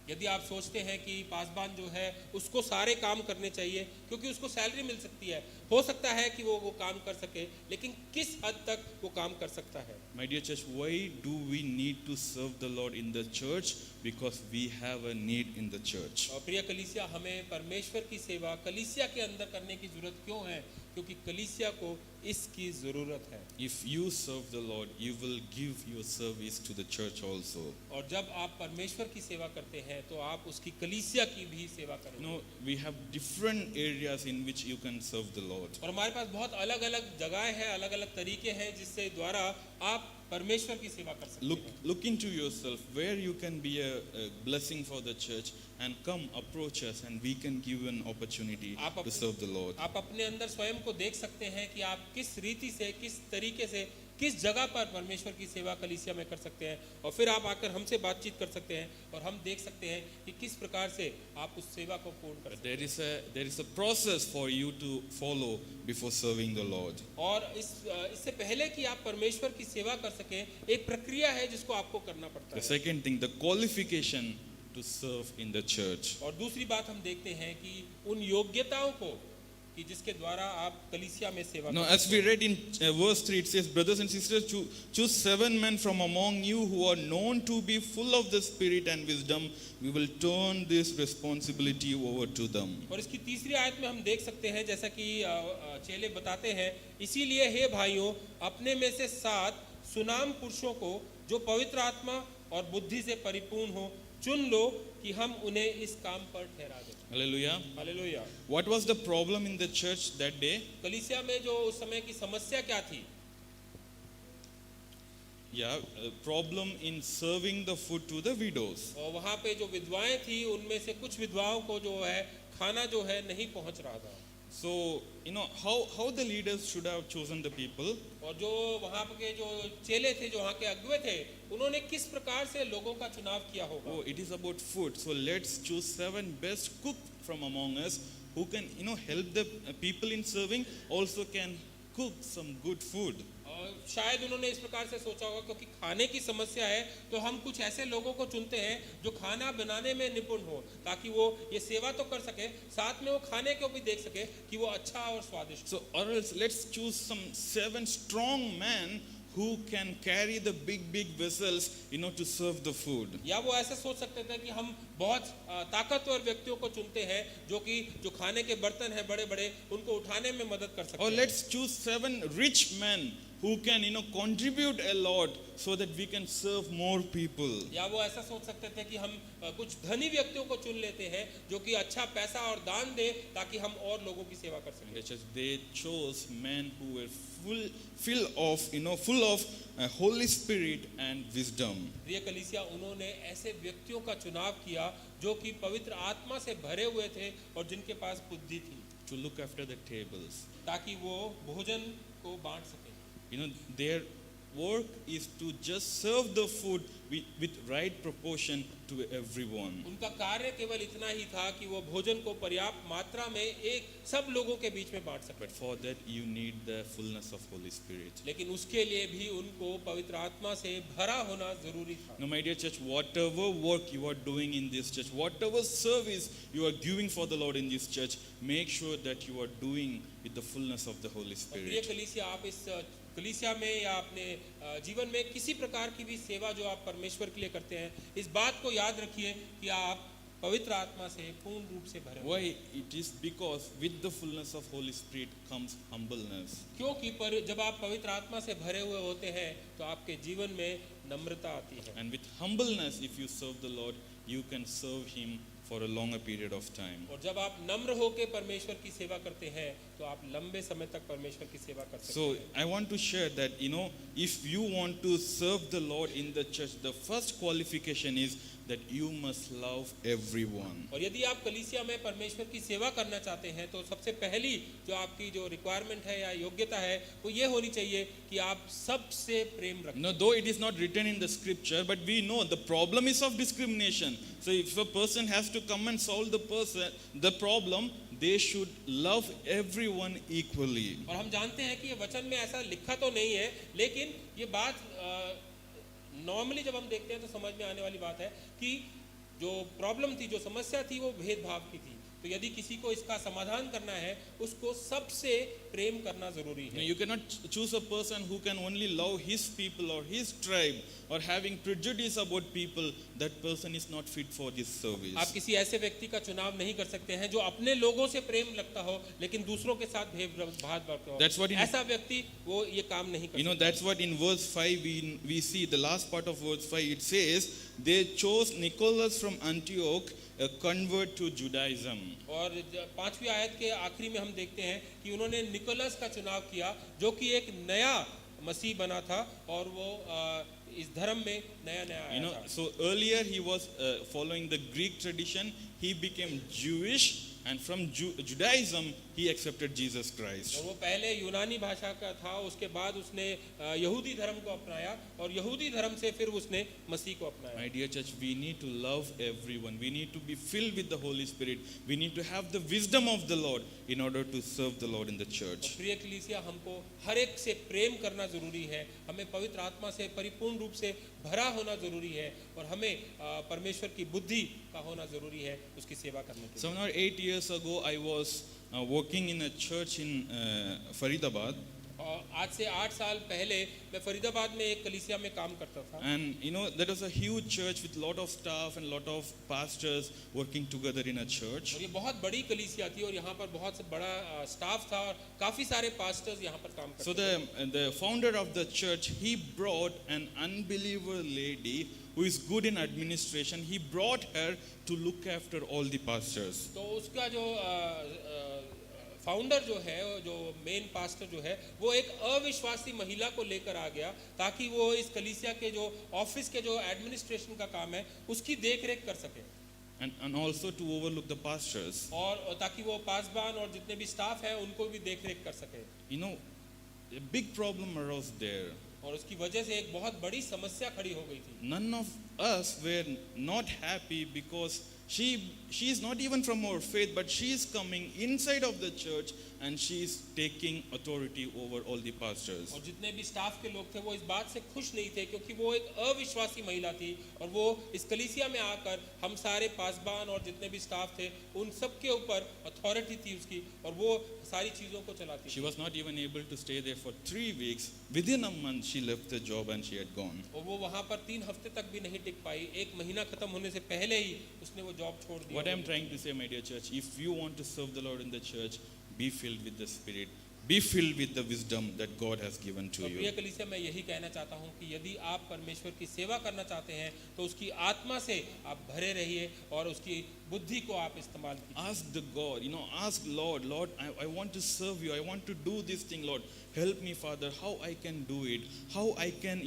यदि आप सोचते हैं कि पासबान जो है उसको सारे काम करने चाहिए क्योंकि उसको सैलरी मिल सकती है, हो सकता है कि वो काम कर सके, लेकिन किस हद तक वो काम कर सकता है? My dear church, why do we need to serve the Lord in the church? Because we have a need in the church. और प्रिय कलीसिया, हमें परमेश्वर की सेवा कलीसिया के अंदर करने की जरूरत क्यों है? क्योंकि कलीसिया को इसकी जरूरत है। If you serve the Lord, you will give your service to the church also. और जब आप परमेश्वर की सेवा करते हैं तो आप उसकी कलीसिया की भी सेवा करेंगे। We have different areas in which you can serve the Lord. और हमारे पास बहुत अलग-अलग जगहें हैं, अलग-अलग तरीके हैं जिससे द्वारा आप परमेश्वर की सेवा कर सकते हैं। Look into yourself where you can be a blessing for the church, and come approach us and we can give you an opportunity to serve the Lord. आप अपने अंदर स्वयं को देख सकते हैं कि आप किस रीति से, किस तरीके से, किस जगह पर परमेश्वर की सेवा कलीसिया में कर सकते हैं, और फिर आप आकर हमसे बातचीत कर सकते हैं और हम देख सकते हैं कि किस प्रकार से आप उस सेवा को पूर्ण कर सकते हैं। There is a process for you to follow before serving the Lord. और इससे पहले कि आप परमेश्वर की सेवा कर सकें, एक प्रक्रिया है जिसको आपको करना पड़ता The है। second thing, the qualification to serve in the church. और दूसरी बात हम देखते हैं कि उन योग्यताओं को कि जिसके द्वारा आप कलीसिया में सेवा Now, कर as we read in verse 3, it says, brothers and sisters, choose 7 men from among you who are known to be full of the Spirit and wisdom. We will turn this responsibility over to them. और इसकी तीसरी आयत में हम देख सकते हैं जैसा कि चेले बताते हैं, इसीलिए हे भाइयों, अपने में से 7 सुनाम पुरुषों को जो पवित्र आत्मा और बुद्धि से परिपूर्ण हो चुन लो कि हम उन्हें इस काम पर ठहरा दें। Hallelujah. Hallelujah. What was the problem in the church that day? कलीसिया में जो उस समय की समस्या क्या थी? Yeah, problem in serving the food to the widows. और वहाँ पे जो विधवाएं थी उनमें से कुछ विधवाओं को जो है खाना जो है नहीं पहुँच रहा था। So, how the leaders should have chosen the people. और जो वहाँ के जो चेले थे, जो वहाँ के अगुवे थे, उन्होंने किस प्रकार से लोगों का चुनाव किया होगा? Oh, it is about food. So let's choose 7 best cook from among us who can, help the people in serving also can cook some good food. और शायद उन्होंने इस प्रकार से सोचा होगा क्योंकि खाने की समस्या है तो हम कुछ ऐसे लोगों को चुनते हैं जो खाना बनाने में निपुण हो ताकि वो ये सेवा तो कर सके साथ में वो खाने को भी देख सके कि वो अच्छा और स्वादिष्ट So, or else let's choose some 7 strong men who can carry the big vessels, to serve the food. या वो ऐसा सोच सकते थे कि हम बहुत ताकतवर व्यक्तियों को चुनते हैं जो खाने के बर्तन हैं बड़े बड़े उनको उठाने में मदद कर सकते Or हैं let's choose 7 rich men who can, contribute a lot so that we can serve more people. या वो ऐसा सोच सकते थे कि हम कुछ धनी व्यक्तियों को चुन लेते हैं जो कि अच्छा पैसा और दान दे ताकि हम और लोगों की सेवा कर सकें They chose men who were full of Holy Spirit and wisdom. प्रिय कलीसिया उन्होंने ऐसे व्यक्तियों का चुनाव किया जो कि पवित्र आत्मा से भरे हुए थे और जिनके पास बुद्धि थी To look after the tables. ताकि वो भोजन को बांट सके Their work is to just serve the food with right proportion to everyone. उनका कार्य केवल इतना ही था कि वो भोजन को पर्याप्त मात्रा में एक सब लोगों के बीच में बांट सके But for that you need the fullness of Holy Spirit. लेकिन उसके लिए भी उनको पवित्र आत्मा से भरा होना जरूरी था Now, my dear church, whatever work you are doing in this church, whatever service you are giving for the Lord in this church, make sure that you are doing with the fullness of the Holy और प्रिय Spirit. कलीसिया आप इस कलीसिया में या अपने जीवन में किसी प्रकार की भी सेवा जो आप परमेश्वर के लिए करते हैं इस बात को याद रखिए कि आप पवित्र आत्मा से पूर्ण रूप से भरे Why? It is because with the fullness of Holy Spirit comes humbleness. क्योंकि जब आप पवित्र आत्मा से भरे हुए होते हैं तो आपके जीवन में नम्रता आती है And with humbleness, if you serve the Lord, you can serve Him for a longer period of time. और जब आप नम्र होकर परमेश्वर की सेवा करते हैं तो आप लंबे समय तक परमेश्वर की सेवा कर सकते So हैं I want to share that, if you want to serve the Lord in the church, the first qualification is that you must love everyone. और यदि आप कलीसिया में परमेश्वर की सेवा करना चाहते हैं तो सबसे पहली जो आपकी जो रिक्वायरमेंट है या योग्यता है वो ये होनी चाहिए कि आप सबसे प्रेम रखें Now, though it is not written in the scripture, but we know the problem is of discrimination. So if a person has to come and solve the problem, they should love everyone equally. और हम जानते हैं कि ये वचन में ऐसा लिखा तो नहीं है लेकिन ये बात नॉर्मली जब हम देखते हैं तो समझ में आने वाली बात है कि जो प्रॉब्लम थी जो समस्या थी वो भेदभाव की थी तो यदि किसी को इसका समाधान करना है उसको सबसे प्रेम करना जरूरी Now, है you cannot choose a person who can only love his people or his tribe or having prejudice about people. That person is not fit for this service. आप किसी ऐसे व्यक्ति का चुनाव नहीं कर सकते हैं जो अपने लोगों से प्रेम रखता हो लेकिन दूसरों के साथ भेदभाव रखता हो That's what it is. ऐसा व्यक्ति वो ये काम नहीं कर सकता That's what in verse 5 we see, the last part of verse 5, it says, they chose Nicholas from Antioch, a convert to Judaism. और 5वीं आयत के आखिरी में हम देखते हैं कि उन्होंने निकोलस का चुनाव किया जो कि एक नया मसीह बना था और वो इस धर्म में नया आया था So earlier he was following the Greek tradition. He became Jewish, and from Judaism he accepted Jesus Christ. और वो पहले यूनानी भाषा का था उसके बाद उसने यहूदी धर्म को अपनाया और यहूदी धर्म से फिर उसने मसीह को अपनाया My dear church, we need to love everyone. We need to be filled with the Holy Spirit. We need to have the wisdom of the Lord in order to serve the Lord in the church. प्रिय कलीसिया हमको हर एक से प्रेम करना जरूरी है हमें पवित्र आत्मा से परिपूर्ण रूप से भरा होना जरूरी है और हमें परमेश्वर की बुद्धि का होना जरूरी है उसकी सेवा करने के लिए 7 or 8 years ago, I was working in a church in Faridabad. और आज से 8 साल पहले मैं फरीदाबाद में एक कलीसिया में काम करता था And that was a huge church with lot of staff and lot of pastors working together in a church. और ये बहुत बड़ी कलीसिया थी और यहाँ पर बहुत बड़ा स्टाफ था और काफी सारे पास्टर्स यहाँ पर काम करते So the founder of the church, he brought an unbeliever lady who is good in administration. He brought her to look after all the pastors. तो उसका जो फाउंडर जो है जो मेन पास्टर जो है वो एक अविश्वासी महिला को लेकर आ गया ताकि वो इस कलीसिया के जो ऑफिस के जो एडमिनिस्ट्रेशन का काम है उसकी देखरेख कर सके And also to overlook the pastors. और ताकि वो पासबान और जितने भी स्टाफ है उनको भी देखरेख कर सके A big problem arose there. और उसकी वजह से एक बहुत बड़ी समस्या खड़ी हो गई थी None of us were not happy because she is not even from our faith, but she is coming inside of the church and she is taking authority over all the pastors. और जितने भी staff के लोग थे वो इस बात से खुश नहीं थे, क्योंकि वो एक अविश्वासी महिला थी और वो इस कलीसिया में आकर हम सारे पासबान और जितने भी स्टाफ थे उन सब के ऊपर अथॉरिटी थी उसकी, और वो सारी चीजों को चलाती She थी। was not even able to stay there for 3 weeks. Within a month, she left the job and she had gone. और वो वहां पर 3 हफ्ते तक भी नहीं टिक पाई, एक महीना खत्म होने से पहले ही उसने वो जॉब छोड़ दिया। What I am trying to say, my dear church, if you want to serve the Lord in the church, be filled with the Spirit. Be filled with the wisdom that God has given to तो प्रिय you. कलीसिया, मैं यही कहना चाहता हूँ कि यदि आप परमेश्वर की सेवा करना चाहते हैं तो उसकी आत्मा से आप भरे रहिए और उसकी बुद्धि को आप इस्तेमाल कीजिए। Ask the God, ask Lord, Lord, I want to serve you. I want to do this thing, Lord. Help me, Father, how I can do it. How I can,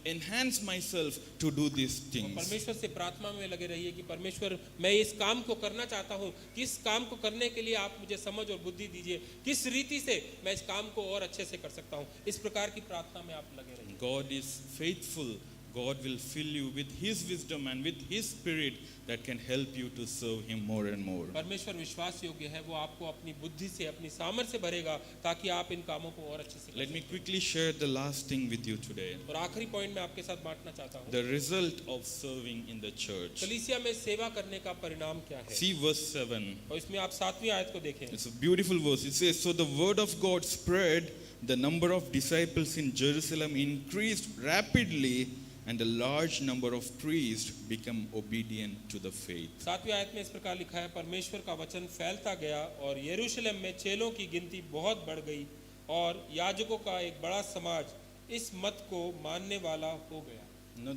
enhance myself to do these तो things. परमेश्वर से प्रार्थना में लगे रहिए कि परमेश्वर, मैं इस काम को करना चाहता हूँ, किस काम को करने के लिए आप मुझे समझ और बुद्धि दीजिए, किस रीति से मैं इस काम को और अच्छे से कर सकता हूँ। इस प्रकार की प्रार्थना में आप लगे रहिए। God is faithful. God will fill you with His wisdom and with His Spirit that can help you to serve Him more and more. परमेश्वर विश्वास योग्य है, वो आपको अपनी बुद्धि से, अपनी सामर्थ से भरेगा ताकि आप इन कामों को और अच्छे से कर Let me सकें। quickly share the last thing with you today. और आखिरी पॉइंट मैं आपके साथ बांटना चाहता हूँ। The result of serving in the church. कलीसिया में सेवा करने का परिणाम क्या है? See verse 7. और इसमें आप 7वीं आयत को देखें। It's a beautiful verse. It says, So the word of God spread, the number of disciples in Jerusalem increased rapidly, and a large number of priests became obedient to the faith. 7वीं आयत में इस प्रकार लिखा है, परमेश्वर का वचन फैलता गया और यरूशलेम में चेलों की गिनती बहुत बढ़ गई और याजकों का एक बड़ा समाज इस मत को मानने वाला हो गया।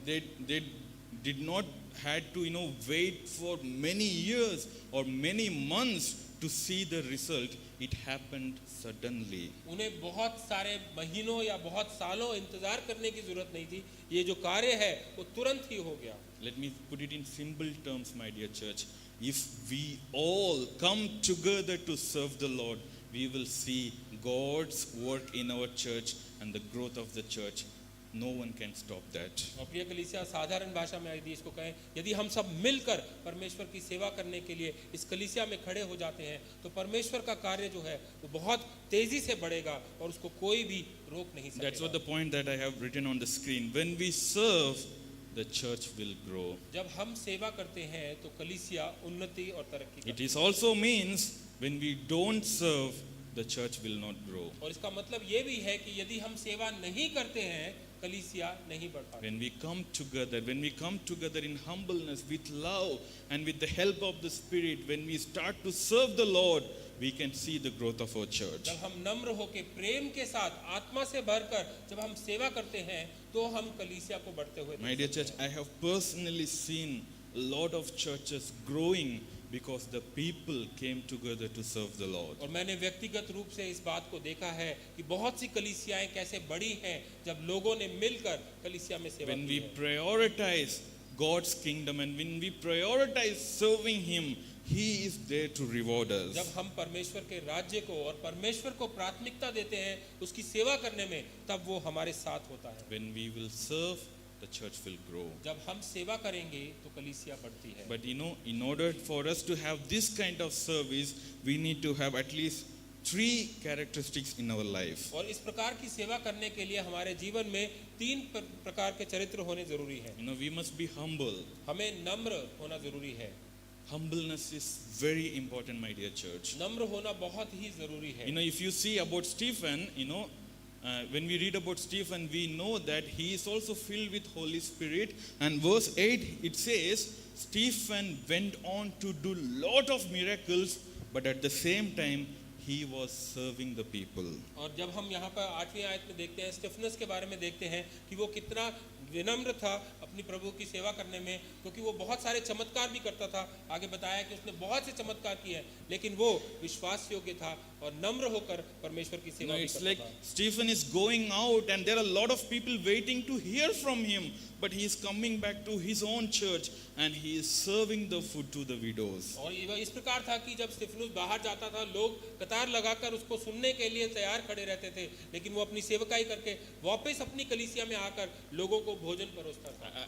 They did not had to wait for many years or many months to see the result. It happened suddenly. उन्हें बहुत सारे महीनों या बहुत सालों इंतजार करने की जरूरत नहीं थी, ये जो कार्य है वो तुरंत ही हो गया। Let me put it in simple terms, my dear church. If we all come together to serve the Lord, we will see God's work in our church and the growth of the church. No one can stop that. और प्रिय कलीसिया, साधारण भाषा में यदि इसको कहें, यदि हम सब मिलकर परमेश्वर की सेवा करने के लिए इस कलीसिया में खड़े हो जाते हैं तो परमेश्वर का कार्य जो है वो बहुत तेजी से बढ़ेगा और उसको कोई भी रोक नहीं सकेगा। That's what the point that I have written on the screen. When we serve, the church will grow. जब हम सेवा करते हैं तो कलीसिया उन्नति और तरक्की It करती is also means when we don't serve, the church will not grow. है। और इसका मतलब ये भी है कि यदि हम सेवा नहीं करते हैं कलीसिया नहीं बढ़ पाती। When we come together in humbleness, with love, and with the help of the Spirit, when we start to serve the Lord, we can see the growth of our church. जब हम नम्र होकर प्रेम के साथ आत्मा से भरकर जब हम सेवा करते हैं तो हम कलीसिया को बढ़ते हुए My dear church, I have personally seen a lot of churches growing because the people came together to serve the Lord. और मैंने व्यक्तिगत रूप से इस बात को देखा है कि बहुत सी कलीसियाएं कैसे बड़ी हैं जब लोगों ने मिलकर कलीसिया में सेवा When की we है। prioritize God's kingdom and when we prioritize serving Him, He is there to reward us. जब हम परमेश्वर के राज्य को और परमेश्वर को प्राथमिकता देते हैं उसकी सेवा करने में, तब वो हमारे साथ होता है। When we will serve, the church will grow. जब हम सेवा करेंगे तो कलीसिया बढ़ती है। But in order for us to have this kind of service, we need to have at least 3 characteristics in our life. और इस प्रकार की सेवा करने के लिए हमारे जीवन में 3 प्रकार के चरित्र होने जरूरी हैं। We must be humble. हमें नम्र होना जरूरी है। Humbleness is very important, my dear church. नम्र होना बहुत ही जरूरी है। If you see about Stephen, when we read about Stephen, we know that he is also filled with Holy Spirit. And verse 8, it says, Stephen went on to do lot of miracles, but at the same time, he was serving the people. और जब हम यहाँ पर 8वीं आयत में देखते हैं, स्टेफनस के बारे में देखते हैं कि वो कितना विनम्र था अपनी प्रभु की सेवा करने में, क्योंकि वो बहुत सारे चमत्कार भी करता था। आगे बताया कि उसने बहुत से चमत्कार किए हैं, लेकिन वो विश्वास योग्य था और नम्र होकर परमेश्वर की सेवा भी It's करता like था। Stephen is going out and there are a lot of people waiting to hear from him, but he is coming back to his own church and he is serving the food to the widows. और ये इस प्रकार था कि जब स्टेफनुस बाहर जाता था, लोग कतार लगाकर उसको सुनने के लिए तैयार खड़े रहते थे, लेकिन वो अपनी सेवकाई करके वापस अपनी कलीसिया में आकर लोगों को भोजन परोसता था।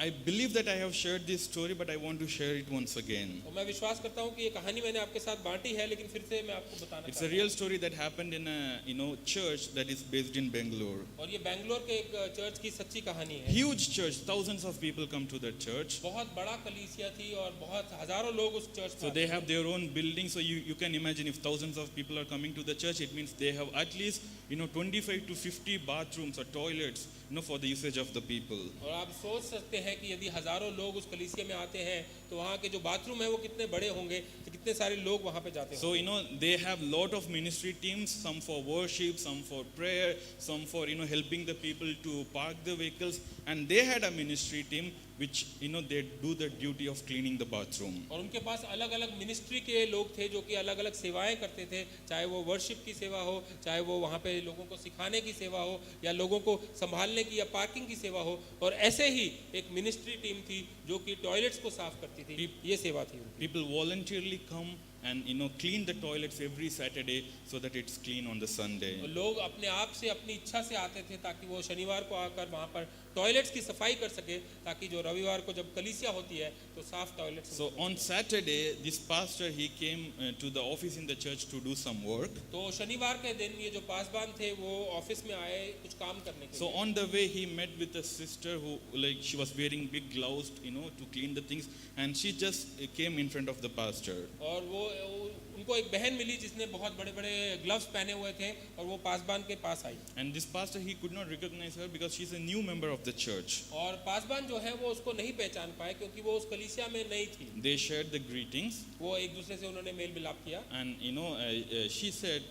I believe that I have shared this story, but I want to share it once again. और मैं विश्वास करता हूँ कि ये कहानी मैंने आपके साथ बांटी है, लेकिन फिर से मैं आपको बताना It's a चाहता real story that happened in a church that is based in Bangalore. हूँ। और ये बैंगलोर के एक चर्च की सच्ची कहानी है। Huge church, thousands of people come to that church. बहुत बड़ा कलीसिया थी और बहुत हजारों लोग उस चर्च So में they आते have their own building. So you can imagine if thousands of people are coming to the church, it means they have at least 25 to 50 bathrooms or toilets for the usage of the people. थे। और आप सोच सकते हैं कि यदि हजारों लोग उस कलीसिया में आते हैं तो वहाँ के जो बाथरूम है वो कितने बड़े होंगे, तो कितने सारे लोग वहाँ पे जाते So होंगे। they have lot of ministry teams, some for worship, some for prayer, some for helping the people to park the vehicles, and they had a ministry team which they do the duty of cleaning the bathroom. और उनके पास अलग अलग ministry के लोग थे जो कि अलग अलग सेवाएं करते थे, चाहे वो वर्शिप की सेवा हो, चाहे वो वहाँ पे लोगों को सिखाने की सेवा हो, या लोगों को संभालने की या पार्किंग की सेवा हो। और ऐसे ही एक मिनिस्ट्री टीम थी जो कि टॉयलेट्स को साफ करती थी, ये सेवा थी उनकी। People voluntarily come and clean the toilets every Saturday so that it's clean on the Sunday. और लोग अपने आप से अपनी इच्छा से आते थे ताकि वो शनिवार को आकर वहाँ पर टॉयलेट्स की सफाई कर सके, ताकि जो रविवार को जब कलीसिया होती है तो साफ toilets. So on Saturday, this pastor he came to the office in the church to do some work. तो शनिवार के दिन ये जो पासबान थे वो ऑफिस में आए कुछ काम करने के So लिए। on the way he met with a sister who she was wearing big gloves to clean the things, and she just came in front of the pastor. और वो उनको एक बहन मिली जिसने बहुत बड़े बड़े ग्लव्स पहने हुए थे और वो पासबान के पास आई। And this pastor he could not recognize her because she's a new member of the church. और पासबान जो है वो उसको नहीं पहचान पाए क्योंकि वो उस कलीसिया में नहीं थी। They shared the greetings, वो एक दूसरे से उन्होंने मेल मिलाप किया। and she said,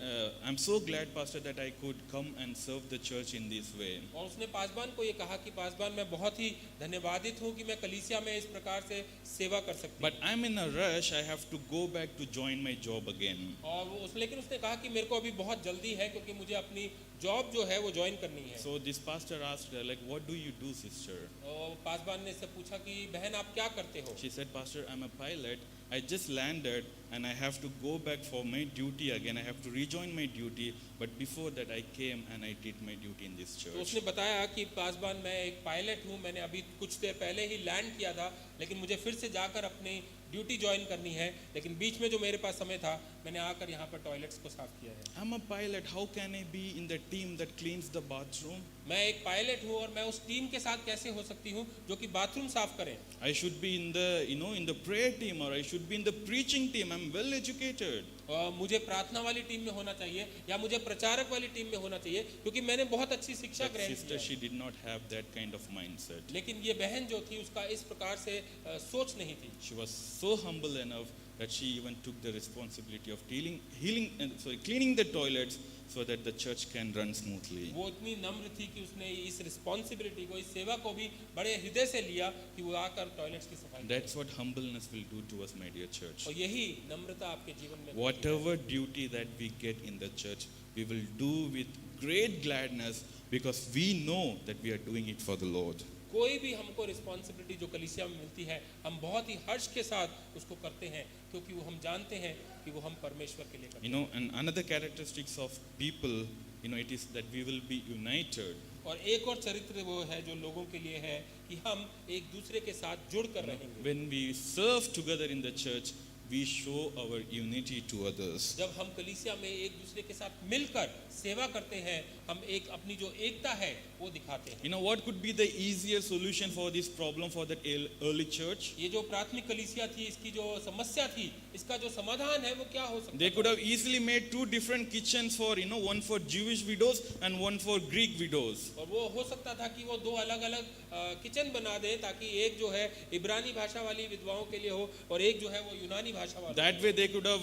"I'm so glad, pastor, that I could come and serve the church in this way." और उसने पासबान को ये कहा कि पासबान मैं बहुत ही धन्यवादित हूँ कि मैं कलीसिया में इस प्रकार से सेवा कर सकती But I'm in a rush. I have to go back to join my job again. हूँ। और वो लेकिन उसने कहा कि मेरे को अभी बहुत जल्दी है क्योंकि मुझे अपनी जॉब जो है वो ज्वाइन करनी है। So this pastor asked her, like, "What do you do, sister?" और पासबान ने इससे पूछा कि बहन आप क्या करते हो? She said, "Pastor, I'm a pilot. I just landed and I have to go back for my duty again. I have to rejoin my duty. But before that, I came and I did my duty in this तो church." उसने बताया कि पासबान मैं एक pilot हूँ, मैंने अभी कुछ देर पहले ही लैंड किया था, लेकिन मुझे फिर से जाकर अपनी ड्यूटी ज्वाइन करनी है, लेकिन बीच में जो मेरे पास समय था मैंने आकर यहाँ पर टॉयलेट्स को साफ किया है। I'm a pilot. How can I be in the team that cleans the bathroom? मैं एक पायलट हूँ और मैं उस टीम के साथ कैसे हो सकती हूँ जो कि बाथरूम साफ करे? I should be in the in the prayer team, or I should be in the preaching team. I'm well educated. मुझे प्रार्थना वाली टीम में होना चाहिए या मुझे प्रचारक वाली टीम में होना चाहिए क्योंकि मैंने बहुत अच्छी शिक्षा That ग्रहण sister, की she है। did not have that kind of mindset. लेकिन ये बहन जो थी उसका इस प्रकार से सोच नहीं थी। She was so humble enough that she even took the responsibility of cleaning the toilets so that the church can run smoothly. वो इतनी नम्र थी कि उसने इस रिस्पॉन्सिबिलिटी को, इस सेवा को भी बड़े हृदय से लिया कि वो आकर टॉयलेट्स की सफाई करे। That's what humbleness will do to us, my dear church. और यही नम्रता आपके जीवन में Whatever duty that we get in the church, we will do with great gladness because we know that we are doing it for the Lord. कोई भी हमको responsibility जो कलीसिया में मिलती है हम बहुत ही हर्ष के साथ उसको करते हैं क्योंकि वो हम जानते हैं कि वो हम परमेश्वर के लिए करते हैं। And another characteristics of people, it is that we will be united. और एक और चरित्र वो है जो लोगों के लिए है कि हम एक दूसरे के साथ जुड़ कर रहेंगे। When we serve together in the church, we show our unity to others. जब हम कलीसिया में एक दूसरे के साथ मिलकर सेवा करते हैं हम एक अपनी जो एकता है वो दिखाते हैं। What could be the easier solution for this problem for that early church? ये जो प्राथमिक कलीसिया थी इसकी जो समस्या थी इसका जो समाधान है वो क्या हो सकता है? They could have easily made two different kitchens for one for Jewish widows and one for Greek widows. और वो हो सकता था कि वो दो अलग अलग किचन बना दे ताकि एक जो है इब्रानी भाषा वाली विधवाओं के लिए हो और एक जो है वो यूनानी भाषा वाली। That way they could have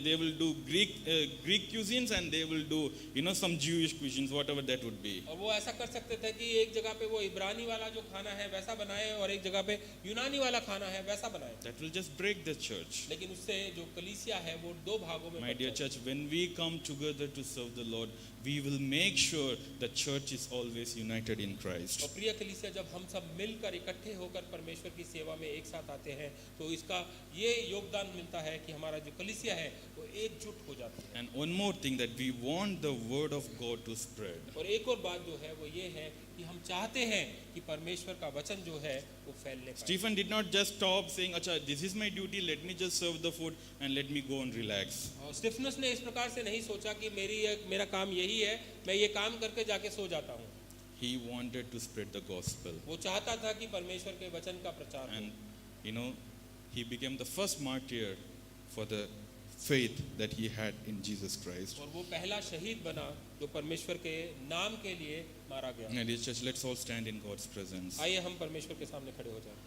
they will do Greek cuisines and they will do some Jewish cuisines, whatever that would be. और वो ऐसा कर सकते थे कि एक जगह पे वो इब्रानी वाला जो खाना है वैसा बनाए और एक जगह पे यूनानी वाला खाना है वैसा बनाए। That will just break the church. लेकिन उससे जो कलीसिया है वो दो भागों में My dear church, when we come together to serve the Lord, we will make sure the church is always united in Christ. और प्रिय कलीसिया जब हम सब मिलकर इकट्ठे होकर परमेश्वर की सेवा में एक साथ आते हैं तो इसका ये योगदान मिलता है कि हमारा जो कलीसिया है वो एकजुट हो जाता है। And one more thing, that we want want the word of God to spread. और एक और बात जो है वो ये है कि हम चाहते हैं कि परमेश्वर का वचन जो है वो फैलने पाए। Stephen did not just stop saying, "Acha, this is my duty, let me just serve the food and let me go and relax." और स्टिफनस ने इस प्रकार से नहीं सोचा कि मेरा काम यही है, मैं ये काम करके जाके सो जाता हूँ। He wanted to spread the gospel. वो चाहता था कि परमेश्वर के वचन का प्रचार हो। And you know, he became the first martyr for the faith that he had in Jesus Christ. और वो पहला शहीद बना जो परमेश्वर के नाम के लिए मारा गया। And church, let's all stand in God's presence. आइए हम परमेश्वर के सामने खड़े हो जाएं।